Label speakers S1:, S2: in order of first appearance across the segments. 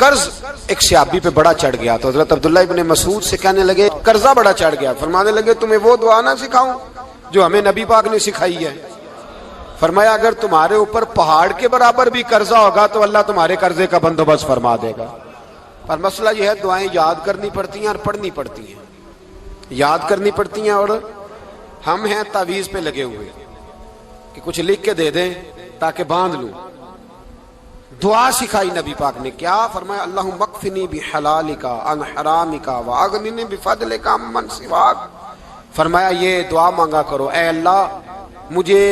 S1: قرض ایک صحابی پہ بڑا چڑھ گیا تو حضرت عبداللہ ابن مسعود سے کہنے لگے قرضہ بڑا چڑھ گیا. فرمانے لگے تمہیں وہ دعا نہ سکھاؤں جو ہمیں نبی پاک نے سکھائی ہے. فرمایا اگر تمہارے اوپر پہاڑ کے برابر بھی قرضہ ہوگا تو اللہ تمہارے قرضے کا بندوبست فرما دے گا. پر مسئلہ یہ ہے دعائیں یاد کرنی پڑتی ہیں اور پڑھنی پڑتی ہیں. یاد کرنی پڑتی ہیں اور ہم ہیں تعویذ پہ لگے ہوئے کہ کچھ لکھ کے دے دیں تاکہ باندھ لوں. دعا سکھائی نبی پاک نے کیا فرمایا اللہم اکفنی بحلالک عن حرامک واغننی بفضلک عمن سواک. فرمایا یہ دعا مانگا کرو اے اللہ مجھے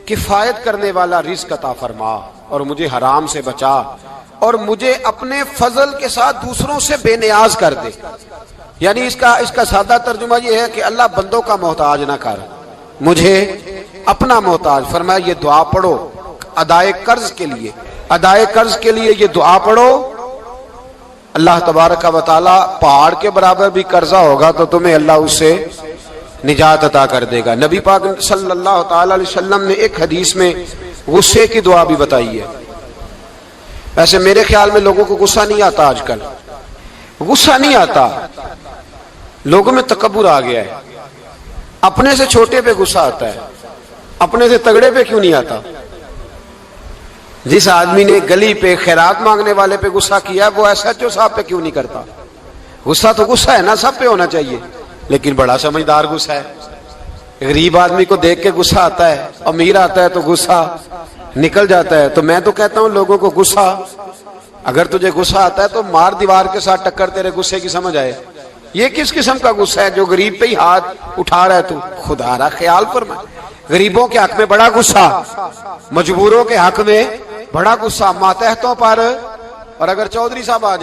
S1: کفایت کرنے والا رزق عطا فرما اور مجھے حرام سے بچا اور مجھے اپنے فضل کے ساتھ دوسروں سے بے نیاز کر دے. یعنی اس کا سادہ ترجمہ یہ ہے کہ اللہ بندوں کا محتاج نہ کر مجھے اپنا محتاج. فرمایا یہ دعا پڑھو ادائے قرض کے لیے. ادائے قرض کے لیے یہ دعا پڑھو. اللہ تبارک و تعالی پہاڑ کے برابر بھی قرضہ ہوگا تو تمہیں اللہ اس سے نجات عطا کر دے گا. نبی پاک صلی اللہ تعالی علیہ وسلم نے ایک حدیث میں غصے کی دعا بھی بتائی ہے. ویسے میرے خیال میں لوگوں کو غصہ نہیں آتا. آج کل غصہ نہیں آتا, لوگوں میں تکبر آ گیا ہے. اپنے سے چھوٹے پہ غصہ آتا ہے, اپنے سے تگڑے پہ کیوں نہیں آتا. جس آدمی نے گلی پہ خیرات مانگنے والے پہ غصہ کیا وہ ایس ایچ او صاحب پہ کیوں نہیں کرتا. غصہ تو غصہ ہے نا, سب پہ ہونا چاہیے, لیکن بڑا سمجھدار غصہ ہے. غریب آدمی کو دیکھ کے غصہ آتا ہے, امیر آتا ہے تو غصہ نکل جاتا ہے. تو میں تو کہتا ہوں لوگوں کو غصہ, اگر تجھے غصہ آتا ہے تو مار دیوار کے ساتھ ٹکر تیرے غصے کی سمجھ آئے. یہ کس قسم کا غصہ ہے جو غریب پہ ہی ہاتھ اٹھا رہا ہے. تو خدا را خیال فرما, غریبوں کے حق میں بڑا غصہ, مجبوروں کے حق میں بڑا غصہ, ماتحتوں پر. اور اگر چودھری صاحب آ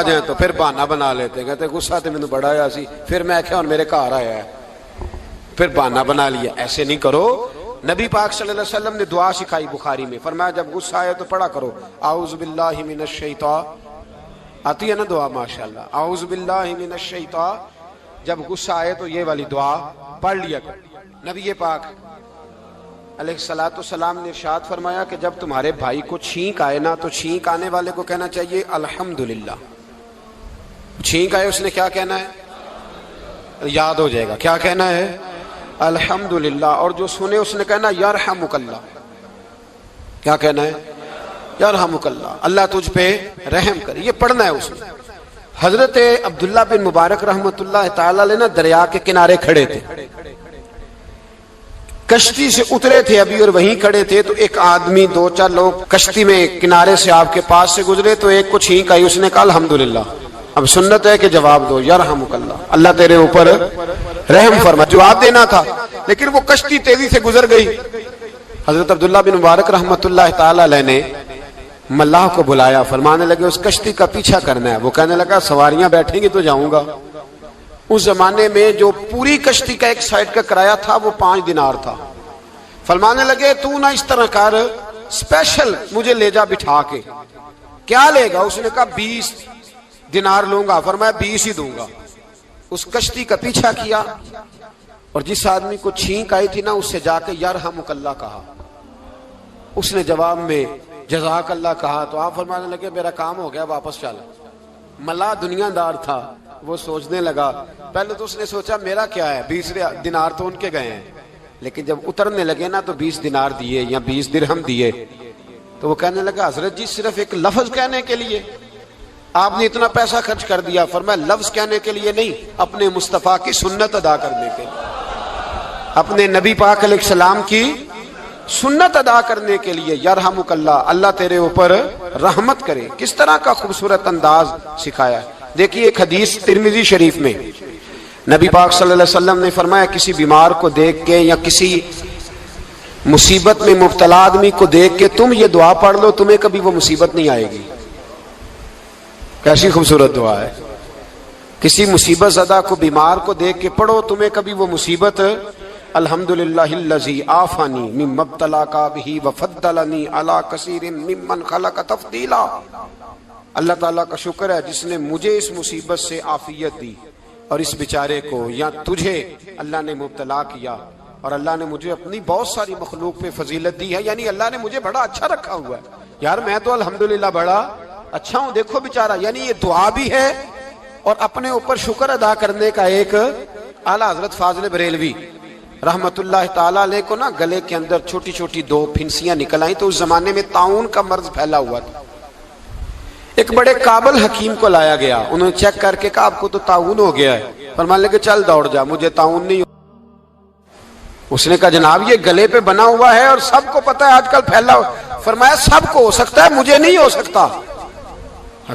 S1: جائیں تو پھر بہانہ بنا لیتے, کہتے غصہ تو مینوں بڑا آیا سی, پھر میں کہا میرے گھر آیا ہے, پھر بہانہ بنا لیا. ایسے نہیں کرو. نبی پاک صلی اللہ علیہ وسلم نے دعا سکھائی بخاری میں. فرمایا جب غصہ آئے تو پڑھا کرو اعوذ باللہ من الشیطان. آتی ہے نا دعا ماشاءاللہ, اعوذ باللہ من الشیطان. جب غصہ آئے تو یہ والی دعا پڑھ لیا کرو. نبی پاک علیہ الصلوۃ والسلام نے ارشاد فرمایا کہ جب تمہارے بھائی کو چھینک آئے نا تو چھینک آنے والے کو کہنا چاہیے الحمدللہ. چھینک آئے اس نے کیا کہنا ہے, یاد ہو جائے گا کیا کہنا ہے, الحمدللہ. اور جو سنے اس نے کہنا یرحمک اللہ. کیا کہنا ہے, یرحمک اللہ, اللہ تجھ پہ رحم کرے. یہ پڑھنا ہے اس میں. حضرت عبداللہ بن مبارک رحمۃ اللہ تعالی علیہ نا دریا کے کنارے کھڑے تھے, کشتی سے اترے تھے ابھی اور وہیں کھڑے تھے. تو ایک آدمی, دو چار لوگ کشتی میں کنارے سے آپ کے پاس سے گزرے تو ایک کو چھینک آئی, اس نے کہا الحمدللہ. اب سنت ہے کہ جواب دو یرحمک اللہ, اللہ تیرے اوپر رحم فرما. جواب دینا تھا لیکن وہ کشتی تیزی سے گزر گئی. حضرت عبداللہ بن مبارک رحمۃ اللہ تعالی علیہ نے ملاح کو بلایا. فرمانے لگے اس کشتی کا پیچھا کرنا ہے. وہ کہنے لگا سواریاں بیٹھیں گی تو جاؤں گا. اس زمانے میں جو پوری کشتی کا ایک سائیڈ کا کرایہ تھا وہ 5 دینار تھا. فرمانے لگے تو نہ اس طرح کر, اسپیشل مجھے لے جا بٹھا کے. کیا لے گا, اس نے کہا 20 دینار لوں گا. فرمایا 20 ہی دوں گا. اس کشتی کا پیچھا کیا اور جس آدمی کو چھینک آئی تھی نا اس سے جا کے یرحمک اللہ کہا. اس نے جواب میں جزاک اللہ کہا. تو آپ فرمانے لگے میرا کام ہو گیا, واپس چل. ملا دنیا دار تھا, وہ سوچنے لگا. پہلے تو اس نے سوچا میرا کیا ہے, 20 دینار تو ان کے گئے ہیں. لیکن جب اترنے لگے نا تو 20 دینار دیے یا 20 درہم دیے. تو وہ کہنے لگا حضرت جی صرف ایک لفظ کہنے کے لیے آپ نے اتنا پیسہ خرچ کر دیا. فرمایا لفظ کہنے کے لیے نہیں, اپنے مصطفیٰ کی سنت ادا کرنے کے لیے, اپنے نبی پاک علیہ السلام کی سنت ادا کرنے کے لیے. یرحمک اللہ, اللہ تیرے اوپر رحمت کرے. کس طرح کا خوبصورت انداز سکھایا. دیکھیے ایک حدیث ترمذی شریف میں نبی پاک صلی اللہ علیہ وسلم نے فرمایا کسی بیمار کو دیکھ کے یا کسی مصیبت میں مبتلا آدمی کو دیکھ کے تم یہ دعا پڑھ لو, تمہیں کبھی وہ مصیبت نہیں آئے گی. کیسی خوبصورت دعا ہے. کسی مصیبت زدہ کو, بیمار کو دیکھ کے پڑھو, تمہیں کبھی وہ مصیبت الحمدللہ الذی عافانی مما ابتلاک بہ وفضلنی علی کثیر ممن خلق تفضیلا. اللہ تعالیٰ کا شکر ہے جس نے مجھے اس مصیبت سے عافیت دی اور اس بیچارے کو یا تجھے اللہ نے مبتلا کیا اور اللہ نے مجھے اپنی بہت ساری مخلوق پہ فضیلت دی ہے. یعنی اللہ نے مجھے بڑا اچھا رکھا ہوا ہے. یار میں تو الحمدللہ بڑا اچھا ہوں، دیکھو بیچارہ. یعنی یہ دعا بھی ہے اور اپنے اوپر شکر ادا کرنے کا ایک. اعلیٰ حضرت فاضل بریلوی رحمت اللہ تعالیٰ علیہ کو نا گلے کے اندر چھوٹی چھوٹی 2 پھنسیاں نکل آئیں، تو اس زمانے میں طاعون کا مرض پھیلا ہوا تھا. ایک بڑے قابل حکیم کو لایا گیا، انہوں نے چیک کر کے کہا آپ کو تو طاعون ہو گیا ہے. فرمانے لگے چل دوڑ جا، مجھے طاعون نہیں. اس نے کہا جناب یہ گلے پہ بنا ہوا ہے اور سب کو پتا ہے آج کل پھیلا ہوا. فرمایا سب کو ہو سکتا ہے، مجھے نہیں ہو سکتا.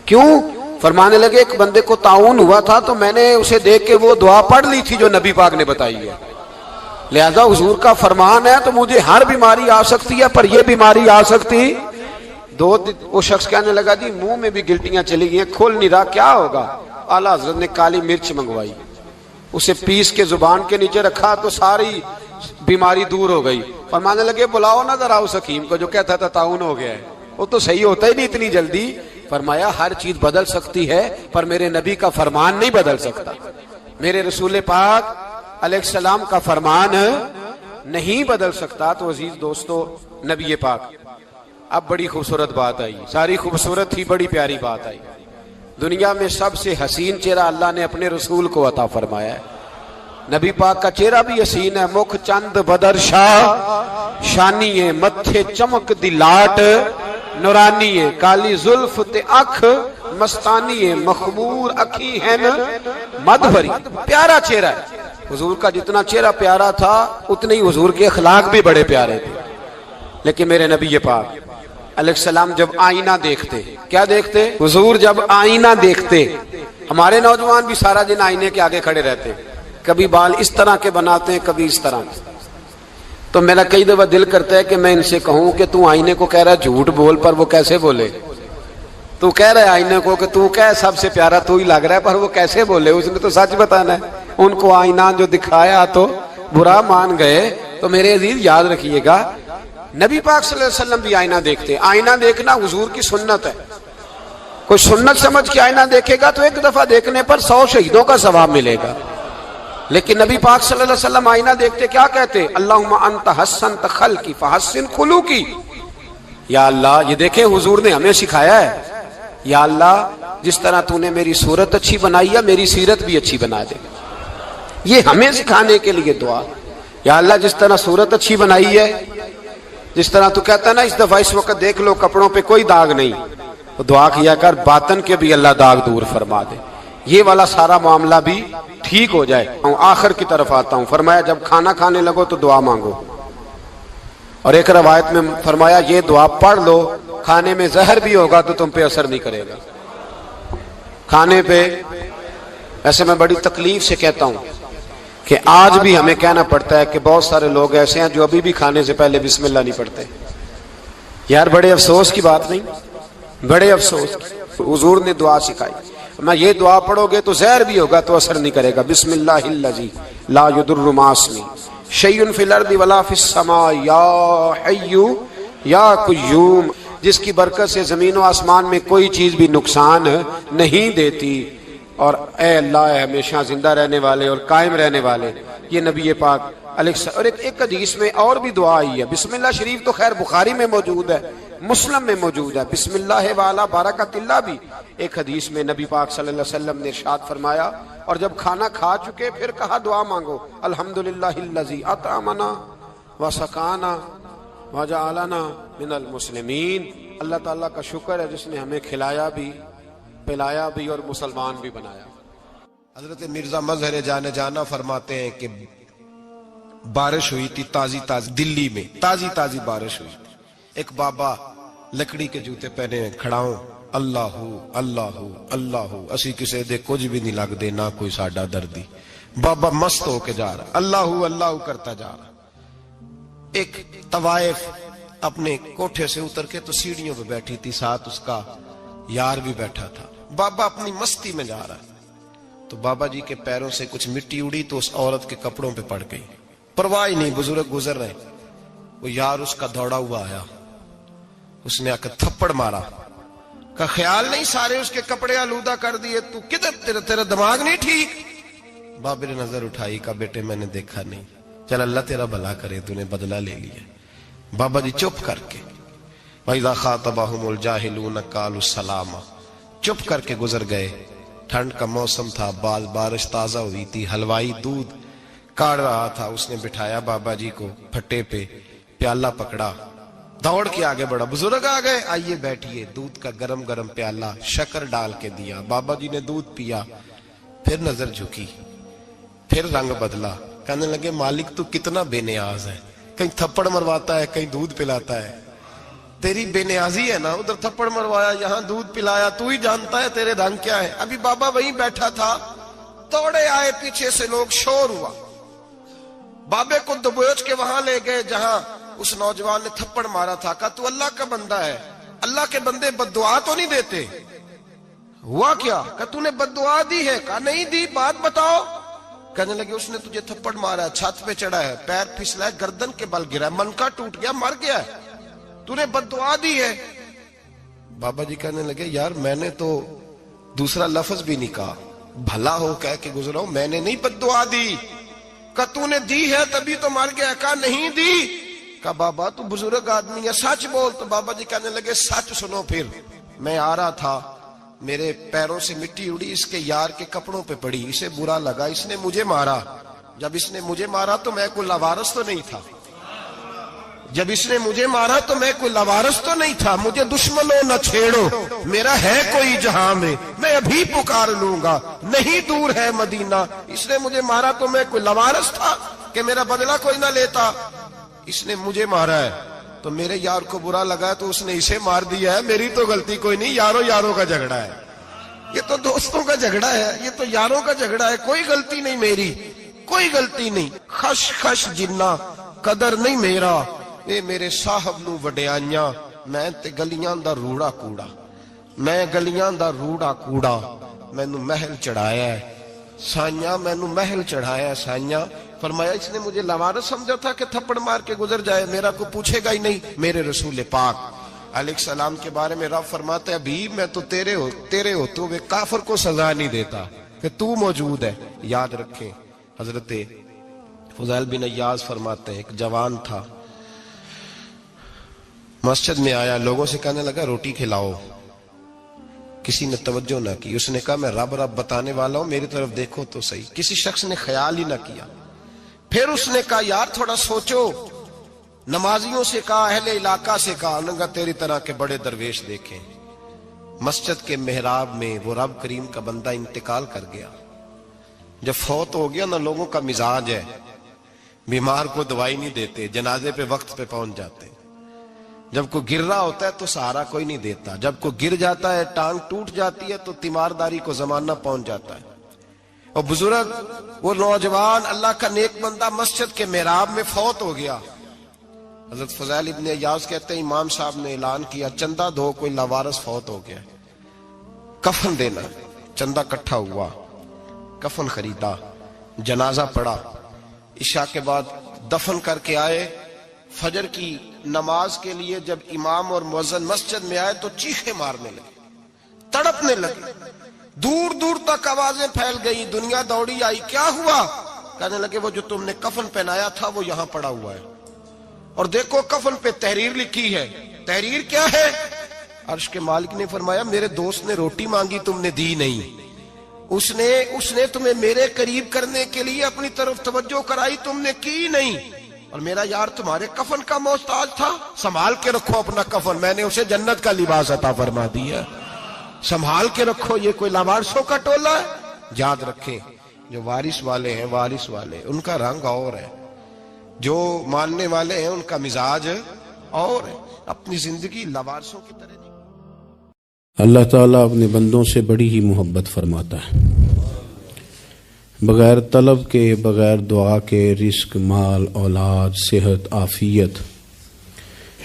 S1: کیوں؟ فرمانے لگے ایک بندے کو طاعون ہوا تھا تو میں نے اسے دیکھ کے وہ دعا پڑھ لی تھی جو نبی پاک نے بتائی ہے، لہذا حضور کا فرمان ہے تو مجھے ہر بیماری آ سکتی ہے پر یہ بیماری آ سکتی. وہ شخص کہنے لگا جی منہ میں بھی گلٹیاں چلی گئی ہیں، کھول نہیں رہا، کیا ہوگا؟ اعلیٰ حضرت نے کالی مرچ منگوائی، اسے پیس کے زبان کے نیچے رکھا تو ساری بیماری دور ہو گئی. فرمانے لگے بلاؤ نا ذرا اس حکیم کو جو کہتا تھا طاعون ہو گیا ہے، وہ تو صحیح ہوتا ہی نہیں اتنی جلدی. فرمایا ہر چیز بدل سکتی ہے پر میرے نبی کا فرمان نہیں بدل سکتا، میرے رسول پاک علیہ السلام کا فرمان نہیں بدل سکتا. تو عزیز دوستو نبی پاک، اب بڑی خوبصورت بات آئی، ساری خوبصورت تھی، بڑی پیاری بات آئی. دنیا میں سب سے حسین چہرہ اللہ نے اپنے رسول کو عطا فرمایا ہے. نبی پاک کا چہرہ بھی حسین ہے. مکھ چند بدر شاہ شانی ہے، متھے چمک دی لاٹ نورانی ہے، کالی زلف تے اکھ مستانی ہے، مخمور اکھی ہے مد بھری. پیارا چہرہ ہے حضور کا. جتنا چہرہ پیارا تھا اتنے ہی حضور کے اخلاق بھی بڑے پیارے تھے. لیکن میرے نبی پاک علیہ السلام جب آئینہ دیکھتے، کیا دیکھتے؟ حضور جب آئینہ دیکھتے، ہمارے نوجوان بھی سارا دن آئینے کے آگے کھڑے رہتے، کبھی بال اس طرح کے بناتے ہیں کبھی اس طرح. تو میرا کئی دفعہ دل کرتا ہے کہ میں ان سے کہوں کہ تو آئینے کو کہہ رہا ہے جھوٹ بول، پر وہ کیسے بولے؟ تو کہہ رہا ہے آئینے کو کہ تو کہہ سب سے پیارا تو ہی لگ رہا ہے، پر وہ کیسے بولے؟ اس نے تو سچ بتانا ہے. ان کو آئینہ جو دکھایا تو برا مان گئے. تو میرے عزیز یاد رکھیے گا نبی پاک صلی اللہ علیہ وسلم بھی آئینہ دیکھتے. آئینہ دیکھنا حضور کی سنت ہے. کوئی سنت سمجھ کے آئینہ دیکھے گا تو ایک دفعہ دیکھنے پر 100 شہیدوں کا ثواب ملے گا. لیکن نبی پاک صلی اللہ علیہ وسلم آئینہ دیکھتے کیا کہتے؟ اللہم انت حسنت خلقی فحسن خلوقی. یا اللہ، یہ دیکھیں حضور نے ہمیں سکھایا ہے، یا اللہ جس طرح تو نے میری صورت اچھی بنائی ہے میری سیرت بھی اچھی بنا دے. یہ ہمیں سکھانے کے لیے دعا. یا اللہ جس طرح صورت اچھی بنائی ہے، جس طرح تو کہتا ہے نا اس دفعہ اس وقت دیکھ لو کپڑوں پہ کوئی داغ نہیں، تو دعا کیا کر باطن کے بھی اللہ داغ دور فرما دے، یہ والا سارا معاملہ بھی ٹھیک ہو جائے. آخر کی طرف آتا ہوں. فرمایا جب کھانا کھانے لگو تو دعا مانگو. اور ایک روایت میں فرمایا یہ دعا پڑھ لو، کھانے میں زہر بھی ہوگا تو تم پہ اثر نہیں کرے گا. کھانے پہ ایسے میں بڑی تکلیف سے کہتا ہوں کہ آج بھی ہمیں کہنا پڑتا ہے کہ بہت سارے لوگ ایسے ہیں جو ابھی بھی کھانے سے پہلے بسم اللہ نہیں پڑھتے. یار بڑے افسوس کی بات نہیں؟ بڑے افسوس. حضور نے دعا سکھائی، میں یہ دعا پڑھو گے تو زہر بھی ہوگا تو اثر نہیں کرے گا. بسم اللہ الذی لا یضر مع اسمہ شیء فی الارض ولا فی السماء یا حی یا قیوم، جس کی برکت سے زمین و آسمان میں کوئی چیز بھی نقصان نہیں دیتی. اور اے اللہ اے ہمیشہ زندہ رہنے والے اور قائم رہنے والے. یہ نبی پاک علیہ السلام. اور ایک حدیث میں اور بھی دعا آئی ہے. بسم اللہ شریف تو خیر بخاری میں موجود ہے، مسلم میں موجود ہے. بسم اللہ والا برکت اللہ بھی ایک حدیث میں نبی پاک صلی اللہ علیہ وسلم نے ارشاد فرمایا. اور جب کھانا کھا چکے پھر کہا دعا مانگو، الحمدللہ الذی اطعمنا وسقانا وجعلنا من المسلمین. اللہ تعالیٰ کا شکر ہے جس نے ہمیں کھلایا بھی پلایا بھی اور مسلمان بھی بنایا. حضرت مرزا مظہر جانے جانا فرماتے ہیں کہ بارش ہوئی تھی تازی تازی، دلی میں تازی تازی بارش ہوئی تھی. ایک بابا لکڑی کے جوتے پہنے کھڑا ہوں، اللہ اللہ اللہ، اسی کسے دے کچھ بھی نہیں لگ دے نہ کوئی ساڈا دردی. بابا مست ہو کے جا رہا، اللہ اللہ کرتا جا رہا. ایک طوائف اپنے کوٹھے سے اتر کے تو سیڑھیوں پہ بیٹھی تھی، ساتھ اس کا یار بھی بیٹھا تھا. بابا اپنی مستی میں جا رہا ہے تو بابا جی کے پیروں سے کچھ مٹی اڑی تو اس عورت کے کپڑوں پہ پڑ گئی. پرواہ نہیں، بزرگ گزر رہے. وہ یار اس کا دوڑا ہوا آیا، اس نے آ کر تھپڑ مارا. کا خیال نہیں سارے اس کے کپڑے آلودہ کر دیے، تو کدھر تیرا دماغ نہیں ٹھیک؟ بابے نے نظر اٹھائی، کہا بیٹے میں نے دیکھا نہیں، چل اللہ تیرا بھلا کرے، تو نے بدلہ لے لیا. بابا جی چپ کر کے
S2: وَإِذَا خَاطَبَهُمُ الْجَاهِلُونَ قَالُوا سَلَامًا، چپ کر کے گزر گئے۔ ٹھنڈ کا موسم تھا، بارش تازہ ہوئی تھی، حلوائی دودھ کاڑ رہا تھا، اس نے بٹھایا بابا جی کو پھٹے پہ، پیالہ پکڑا، دوڑ کے آگے بڑھا، بزرگ آ گئے، آئیے بیٹھیے، دودھ کا گرم گرم پیالہ شکر ڈال کے دیا، بابا جی نے دودھ پیا، پھر نظر جھکی، پھر رنگ بدلا، کہنے لگے مالک تو کتنا بے نیاز ہے، کہیں تھپڑ مرواتا ہے، کہیں دودھ پلاتا ہے، تیری بے نیازی ہے نا، ادھر تھپڑ مروایا، یہاں دودھ پلایا، تو ہی جانتا ہے تیرے رنگ کیا ہے۔ ابھی بابا وہیں بیٹھا تھا، توڑے آئے پیچھے سے لوگ، شور ہوا، بابے کو دبوچ کے وہاں لے گئے جہاں اس نوجوان نے تھپڑ مارا تھا، کہا تو اللہ کا بندہ ہے، اللہ کے بندے بد دعا تو نہیں دیتے؟ ہوا کیا؟ کہا تو نے بد دعا دی ہے؟ کہا نہیں دی، بات بتاؤ۔ کہنے لگے اس نے تجھے تھپڑ مارا ہے، چھت پہ چڑھا ہے، پیر پھسلا ہے، گردن کے بل گرا ہے، منکا ٹوٹ گیا، مر گیا ہے، تو نے بد دعا دی ہے۔ بابا جی کہنے لگے یار میں نے تو دوسرا لفظ بھی نہیں کہا، بھلا ہو کہہ کے گزرا ہوں، میں نے نہیں بد دعا دی۔ کہا تو نے دی ہے تبھی تو مر گیا۔ کہا نہیں دی۔ کہا بابا تو بزرگ آدمی ہے، سچ بول۔ تو بابا جی کہنے لگے سچ سنو، پھر میں آ رہا تھا، میرے پیروں سے مٹی اڑی، اس کے یار کے کپڑوں پہ پڑی، اسے برا لگا، اس نے مجھے مارا، جب اس نے مجھے مارا تو میں کوئی لاوارث تو نہیں تھا، جب اس نے مجھے مارا تو میں کوئی لاوارث تو نہیں تھا، مجھے دشمنوں نہ چھیڑو، میرا ہے کوئی جہاں میں ابھی پکار لوں گا، نہیں دور ہے مدینہ، اس نے مجھے مارا تو میں کوئی لاوارث تھا کہ میرا بدلہ کوئی نہ لیتا، اس نے مجھے مارا ہے تو میرے یار کو برا لگا تو اس نے اسے مار دیا ہے، میری تو غلطی کوئی نہیں، یاروں کا جھگڑا ہے، یہ تو دوستوں کا جھگڑا ہے، یہ تو یاروں کا جھگڑا ہے، کوئی غلطی نہیں میری، کوئی غلطی نہیں، خش خش جنہ قدر نہیں میرا، اے میرے صاحب نو وڈیائیاں، میں تے گلیاں دا روڑا کوڑا، میں گلیاں دا روڑا کوڑا، میں نو محل چڑھایا ہے سائیاں، میں نو محل چڑھایا ہے سائیاں۔ فرمایا اس نے مجھے لاوارث سمجھا تھا کہ تھپڑ مار کے گزر جائے، میرا کو پوچھے گا ہی نہیں۔ میرے رسول پاک علیہ السلام کے بارے میں رب فرماتا ہے ابھی میں تو تیرے ہوتے ہوئے کافر کو سزا نہیں دیتا کہ تو موجود ہے۔ یاد رکھیں حضرت فضیل بن عیاض فرماتے ہیں ایک جوان تھا، مسجد میں آیا، لوگوں سے کہنے لگا روٹی کھلاؤ، کسی نے توجہ نہ کی، اس نے کہا میں رب بتانے والا ہوں، میری طرف دیکھو تو صحیح، کسی شخص نے خیال ہی نہ کیا۔ پھر اس نے کہا یار تھوڑا سوچو، نمازیوں سے کہا، اہل علاقہ سے کہا، انہوں نے کہا تیری طرح کے بڑے درویش دیکھیں۔ مسجد کے محراب میں وہ رب کریم کا بندہ انتقال کر گیا، جب فوت ہو گیا نا، لوگوں کا مزاج ہے بیمار کو دوائی نہیں دیتے، جنازے پہ وقت پہ پہنچ جاتے، جب کوئی گر رہا ہوتا ہے تو سہارا کوئی نہیں دیتا، جب کوئی گر جاتا ہے ٹانگ ٹوٹ جاتی ہے تو تیمارداری کو زمانہ پہنچ جاتا ہے۔ اور بزرگ وہ نوجوان اللہ کا نیک بندہ مسجد کے محراب میں فوت ہو گیا۔ حضرت فضیل ابن عیاض کہتے ہیں امام صاحب نے اعلان کیا چندہ دو، کوئی لاوارث فوت ہو گیا، کفن دینا۔ چندہ کٹھا ہوا، کفن خریدا، جنازہ پڑا، عشاء کے بعد دفن کر کے آئے، فجر کی نماز کے لیے جب امام اور مؤذن مسجد میں آئے تو چیخیں مارنے لگے، تڑپنے لگے، دور دور تک آوازیں پھیل گئی، دنیا دوڑی آئی، کیا ہوا؟ کہنے لگے وہ جو تم نے کفن پہنایا تھا وہ یہاں پڑا ہوا ہے، اور دیکھو کفن پہ تحریر لکھی ہے۔ تحریر کیا ہے؟ عرش کے مالک نے فرمایا میرے دوست نے روٹی مانگی تم نے دی نہیں، اس نے تمہیں میرے قریب کرنے کے لیے اپنی طرف توجہ کرائی، تم نے کی نہیں، اور میرا یار تمہارے کفن کا محتاج تھا، سنبھال کے رکھو اپنا کفن، میں نے اسے جنت کا لباس عطا فرما دیا، سنبھال کے رکھو، یہ کوئی لاوارثوں کا ٹولہ ہے۔ یاد رکھیں جو وارث والے ہیں، وارث والے ان کا رنگ اور ہے، جو ماننے والے ہیں ان کا مزاج اور ہے، اپنی زندگی لاوارثوں کی طرح نہیں۔
S3: اللہ تعالیٰ اپنے بندوں سے بڑی ہی محبت فرماتا ہے، بغیر طلب کے، بغیر دعا کے رزق، مال، اولاد، صحت، عافیت،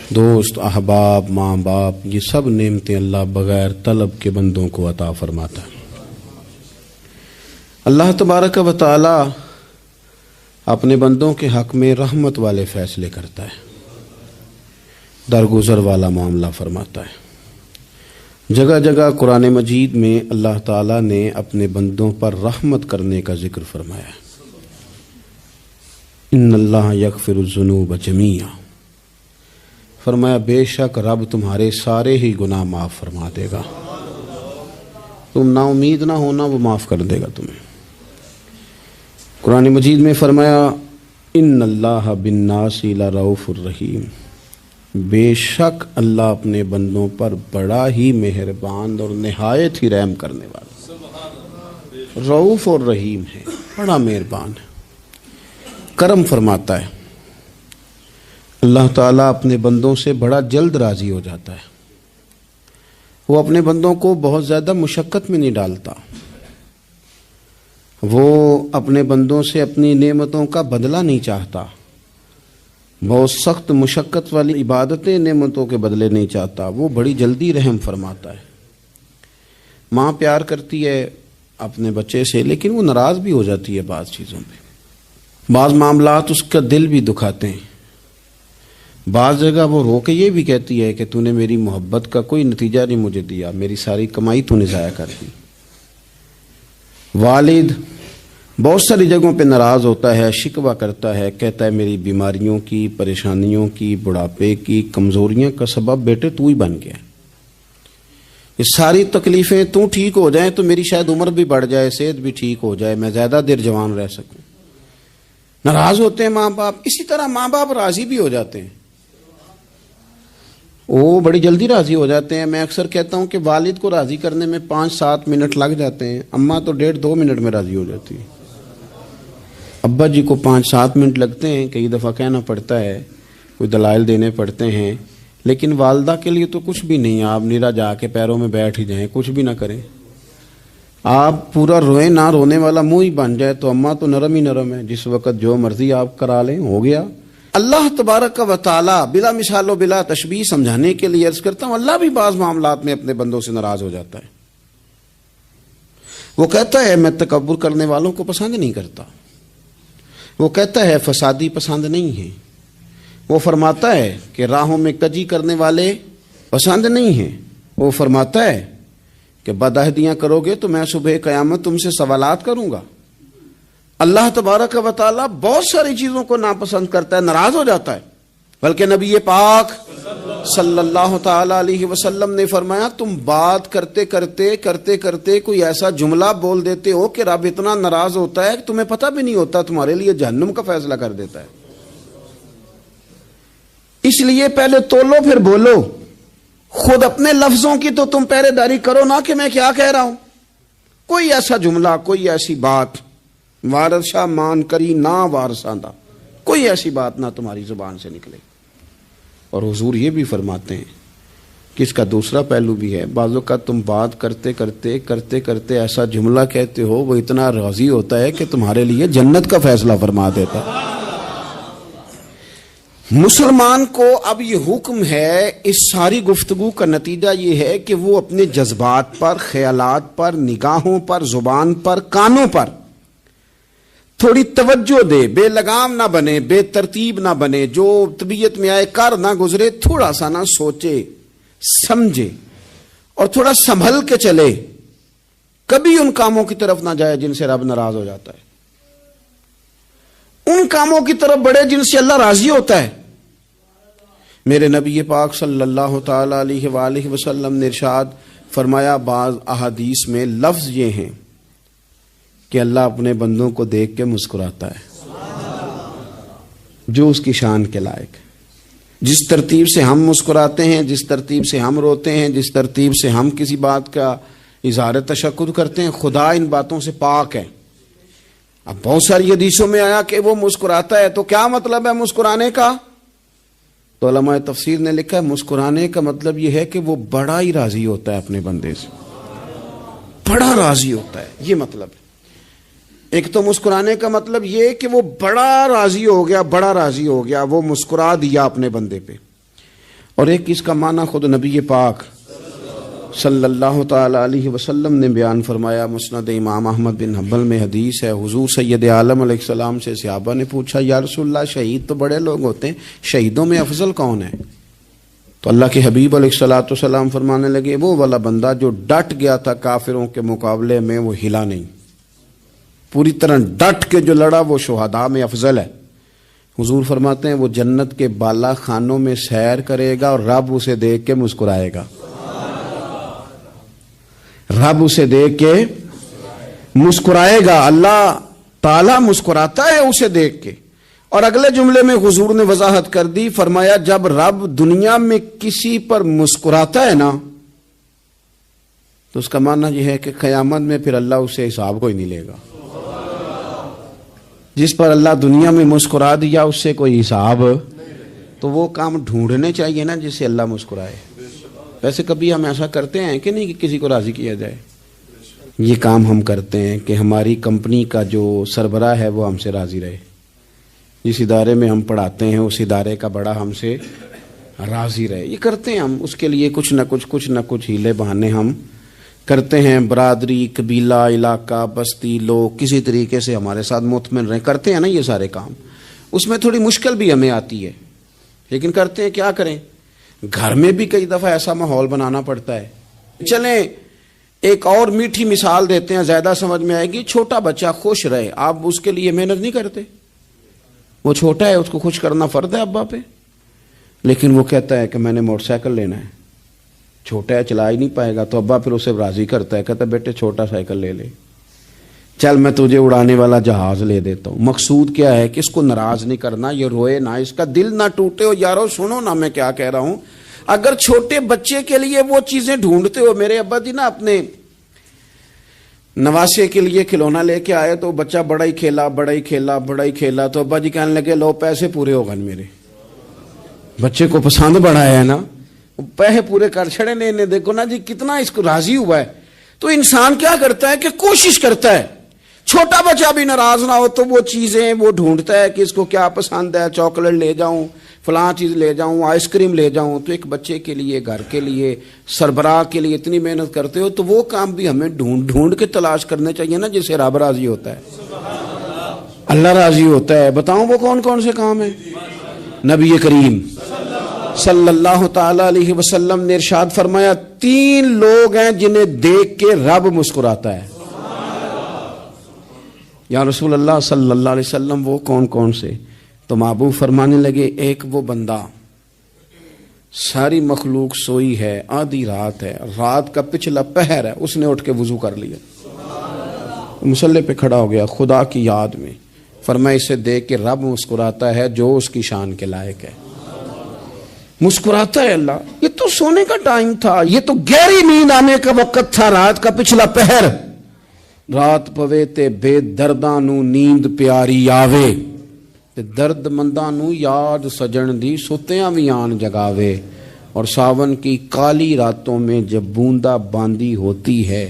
S3: دوست، احباب، ماں باپ، یہ سب نعمتیں اللہ بغیر طلب کے بندوں کو عطا فرماتا ہے۔ اللہ تبارک و تعالیٰ اپنے بندوں کے حق میں رحمت والے فیصلے کرتا ہے، درگزر والا معاملہ فرماتا ہے۔ جگہ جگہ قرآن مجید میں اللہ تعالیٰ نے اپنے بندوں پر رحمت کرنے کا ذکر فرمایا ہے، ان اللہ یغفر الذنوب جمیعا، فرمایا بے شک رب تمہارے سارے ہی گناہ معاف فرما دے گا، تم نا امید نہ ہونا، وہ معاف کر دے گا تمہیں۔ قرآن مجید میں فرمایا ان اللہ بالناس لرؤوف الرحیم، بے شک اللہ اپنے بندوں پر بڑا ہی مہربان اور نہایت ہی رحم کرنے والا، رؤوف اور رحیم ہے، بڑا مہربان ہے، کرم فرماتا ہے۔ اللہ تعالیٰ اپنے بندوں سے بڑا جلد راضی ہو جاتا ہے، وہ اپنے بندوں کو بہت زیادہ مشقت میں نہیں ڈالتا، وہ اپنے بندوں سے اپنی نعمتوں کا بدلہ نہیں چاہتا، بہت سخت مشقت والی عبادتیں نعمتوں کے بدلے نہیں چاہتا، وہ بڑی جلدی رحم فرماتا ہے۔ ماں پیار کرتی ہے اپنے بچے سے، لیکن وہ ناراض بھی ہو جاتی ہے بعض چیزوں پہ، بعض معاملات اس کا دل بھی دکھاتے ہیں، بعض جگہ وہ رو کے یہ بھی کہتی ہے کہ تو نے میری محبت کا کوئی نتیجہ نہیں مجھے دیا، میری ساری کمائی تو نے ضائع کر دی۔ والد بہت ساری جگہوں پہ ناراض ہوتا ہے، شکوہ کرتا ہے، کہتا ہے میری بیماریوں کی، پریشانیوں کی، بڑھاپے کی، کمزوریاں کا سبب بیٹے تو ہی بن گیا، یہ ساری تکلیفیں تو ٹھیک ہو جائیں تو میری شاید عمر بھی بڑھ جائے، صحت بھی ٹھیک ہو جائے، میں زیادہ دیر جوان رہ سکوں۔ ناراض ہوتے ہیں ماں باپ، اسی طرح ماں باپ راضی بھی ہو جاتے ہیں، وہ بڑی جلدی راضی ہو جاتے ہیں۔ میں اکثر کہتا ہوں کہ والد کو راضی کرنے میں 5-7 منٹ لگ جاتے ہیں، اماں تو 1.5-2 منٹ میں راضی ہو جاتی ہے، ابا جی کو 5-7 منٹ لگتے ہیں، کئی دفعہ کہنا پڑتا ہے، کوئی دلائل دینے پڑتے ہیں، لیکن والدہ کے لیے تو کچھ بھی نہیں، آپ نیرا جا کے پیروں میں بیٹھ ہی جائیں، کچھ بھی نہ کریں، آپ پورا روئیں نہ، رونے والا منہ ہی بن جائے تو اماں تو نرم ہی نرم ہے، جس وقت جو مرضی آپ کرا لیں ہو گیا۔ اللہ تبارک و تعالی بلا مثال و بلا تشبیہ سمجھانے کے لیے عرض کرتا ہوں، اللہ بھی بعض معاملات میں اپنے بندوں سے ناراض ہو جاتا ہے، وہ کہتا ہے میں تکبر کرنے والوں کو پسند نہیں کرتا، وہ کہتا ہے فسادی پسند نہیں ہے، وہ فرماتا ہے کہ راہوں میں کجی کرنے والے پسند نہیں ہیں، وہ فرماتا ہے کہ بدعہدیاں کرو گے تو میں صبح قیامت تم سے سوالات کروں گا۔ اللہ تبارک و تعالیٰ بہت ساری چیزوں کو ناپسند کرتا ہے، ناراض ہو جاتا ہے، بلکہ نبی پاک صلی اللہ تعالی علیہ وسلم نے فرمایا تم بات کرتے کرتے کوئی ایسا جملہ بول دیتے ہو کہ رب اتنا ناراض ہوتا ہے کہ تمہیں پتہ بھی نہیں ہوتا، تمہارے لیے جہنم کا فیصلہ کر دیتا ہے۔ اس لیے پہلے تولو پھر بولو، خود اپنے لفظوں کی تو تم پہرے داری کرو نا کہ میں کیا کہہ رہا ہوں، کوئی ایسا جملہ، کوئی ایسی بات وارث شاہ مان کری نہ وارثاندہ، کوئی ایسی بات نہ تمہاری زبان سے نکلے۔ اور حضور یہ بھی فرماتے ہیں کہ اس کا دوسرا پہلو بھی ہے، بعض اوقات تم بات کرتے ایسا جملہ کہتے ہو وہ اتنا راضی ہوتا ہے کہ تمہارے لیے جنت کا فیصلہ فرما دیتا ہے۔ مسلمان کو اب یہ حکم ہے، اس ساری گفتگو کا نتیجہ یہ ہے کہ وہ اپنے جذبات پر، خیالات پر، نگاہوں پر، زبان پر، کانوں پر تھوڑی توجہ دے، بے لگام نہ بنے، بے ترتیب نہ بنے، جو طبیعت میں آئے کر نہ گزرے، تھوڑا سا نہ سوچے سمجھے اور تھوڑا سنبھل کے چلے، کبھی ان کاموں کی طرف نہ جائے جن سے رب ناراض ہو جاتا ہے، ان کاموں کی طرف بڑھے جن سے اللہ راضی ہوتا ہے۔ میرے نبی پاک صلی اللہ تعالی علیہ وآلہ وسلم نے ارشاد فرمایا، بعض احادیث میں لفظ یہ ہیں کہ اللہ اپنے بندوں کو دیکھ کے مسکراتا ہے جو اس کی شان کے لائق ہے۔ جس ترتیب سے ہم مسکراتے ہیں، جس ترتیب سے ہم روتے ہیں، جس ترتیب سے ہم کسی بات کا اظہار تشکر کرتے ہیں، خدا ان باتوں سے پاک ہے۔ اب بہت ساری حدیثوں میں آیا کہ وہ مسکراتا ہے، تو کیا مطلب ہے مسکرانے کا؟ تو علماء تفسیر نے لکھا ہے مسکرانے کا مطلب یہ ہے کہ وہ بڑا ہی راضی ہوتا ہے اپنے بندے سے، بڑا راضی ہوتا ہے، یہ مطلب ہے۔ ایک تو مسکرانے کا مطلب یہ کہ وہ بڑا راضی ہو گیا، وہ مسکرا دیا اپنے بندے پہ، اور ایک اس کا معنی خود نبی پاک صلی اللہ تعالی علیہ وسلم نے بیان فرمایا۔ مسند امام احمد بن حنبل میں حدیث ہے، حضور سید عالم علیہ السلام سے صحابہ نے پوچھا، یا رسول اللہ شہید تو بڑے لوگ ہوتے ہیں، شہیدوں میں افضل کون ہے؟ تو اللہ کے حبیب علیہ السلام فرمانے لگے، وہ والا بندہ جو ڈٹ گیا تھا کافروں کے مقابلے میں، وہ ہلا نہیں، پوری طرح ڈٹ کے جو لڑا وہ شہداء میں افضل ہے۔ حضور فرماتے ہیں وہ جنت کے بالا خانوں میں سیر کرے گا اور رب اسے دیکھ کے مسکرائے گا. رب اسے دیکھ کے مسکرائے گا. اللہ تعالیٰ مسکراتا ہے اسے دیکھ کے. اور اگلے جملے میں حضور نے وضاحت کر دی, فرمایا جب رب دنیا میں کسی پر مسکراتا ہے نا تو اس کا معنی یہ ہے کہ قیامت میں پھر اللہ اسے حساب کو ہی نہیں لے گا. جس پر اللہ دنیا میں مسکرا دیا اس سے کوئی حساب, تو وہ کام ڈھونڈنے چاہیے نا جس سے اللہ مسکرائے. ویسے کبھی ہم ایسا کرتے ہیں کہ نہیں کہ کسی کو راضی کیا جائے؟ یہ کام ہم کرتے ہیں کہ ہماری کمپنی کا جو سربراہ ہے وہ ہم سے راضی رہے. جس ادارے میں ہم پڑھاتے ہیں اس ادارے کا بڑا ہم سے راضی رہے. یہ کرتے ہیں ہم, اس کے لیے کچھ نہ کچھ ہیلے بہانے ہم کرتے ہیں. برادری, قبیلہ, علاقہ, بستی, لوگ کسی طریقے سے ہمارے ساتھ مطمئن رہیں, کرتے ہیں نا یہ سارے کام. اس میں تھوڑی مشکل بھی ہمیں آتی ہے لیکن کرتے ہیں. کیا کریں, گھر میں بھی کئی دفعہ ایسا ماحول بنانا پڑتا ہے. چلیں ایک اور میٹھی مثال دیتے ہیں, زیادہ سمجھ میں آئے گی. چھوٹا بچہ خوش رہے, آپ اس کے لیے محنت نہیں کرتے. وہ چھوٹا ہے, اس کو خوش کرنا فرض ہے ابا پہ, لیکن وہ کہتا ہے کہ میں نے موٹر سائیکل لینا ہے. چھوٹا ہے, چلا ہی نہیں پائے گا, تو ابا پھر اسے راضی کرتا ہے, کہتا ہے بیٹے چھوٹا سائیکل لے لے, چل میں تجھے اڑانے والا جہاز لے دیتا ہوں. مقصود کیا ہے کہ اس کو ناراض نہیں کرنا, یہ روئے نہ, اس کا دل نہ ٹوٹے. ہو یارو سنو نا میں کیا کہہ رہا ہوں. اگر چھوٹے بچے کے لیے وہ چیزیں ڈھونڈتے ہو, میرے ابا جی نا اپنے نواسے کے لیے کھلونا لے کے آئے تو بچہ بڑا ہی کھیلا, تو ابا جی کہنے لگے لو پیسے پورے ہو گئے میرے. بچے کو پسند بڑا ہے نا, پیسے پورے کر چھڑے نے, دیکھو نا جی کتنا اس کو راضی ہوا ہے. تو انسان کیا کرتا ہے کہ کوشش کرتا ہے چھوٹا بچہ بھی ناراض نہ ہو, تو وہ چیزیں وہ ڈھونڈتا ہے کہ اس کو کیا پسند ہے, چاکلیٹ لے جاؤں, فلاں چیز لے جاؤں, آئس کریم لے جاؤں. تو ایک بچے کے لیے, گھر کے لیے, سربراہ کے لیے اتنی محنت کرتے ہو, تو وہ کام بھی ہمیں ڈھونڈ کے تلاش کرنے چاہیے نا جس سے رب راضی ہوتا ہے, اللہ راضی ہوتا ہے. بتاؤں وہ کون کون سے کام ہیں؟ نبی کریم صلی اللہ تعالی علیہ وسلم نے ارشاد فرمایا 3 لوگ ہیں جنہیں دیکھ کے رب مسکراتا ہے. یا رسول اللہ صلی اللہ علیہ وسلم وہ کون کون سے؟ تو محبوب فرمانے لگے ایک وہ بندہ ساری مخلوق سوئی ہے, آدھی رات ہے, رات کا پچھلا پہر ہے, اس نے اٹھ کے وضو کر لیا, مصلی پہ کھڑا ہو گیا خدا کی یاد میں. فرمایا اسے دیکھ کے رب مسکراتا ہے جو اس کی شان کے لائق ہے. مسکراتا ہے اللہ. یہ تو سونے کا ٹائم تھا, یہ تو گہری نیند آنے کا وقت تھا, رات کا پچھلا پہر. رات پوے تے بے درداں نو نیند پیاری آوے, تے درد منداں نو یاد سجن دی ستیاں وی آن جگاوے. اور ساون کی کالی راتوں میں جب بوندا باندی ہوتی ہے,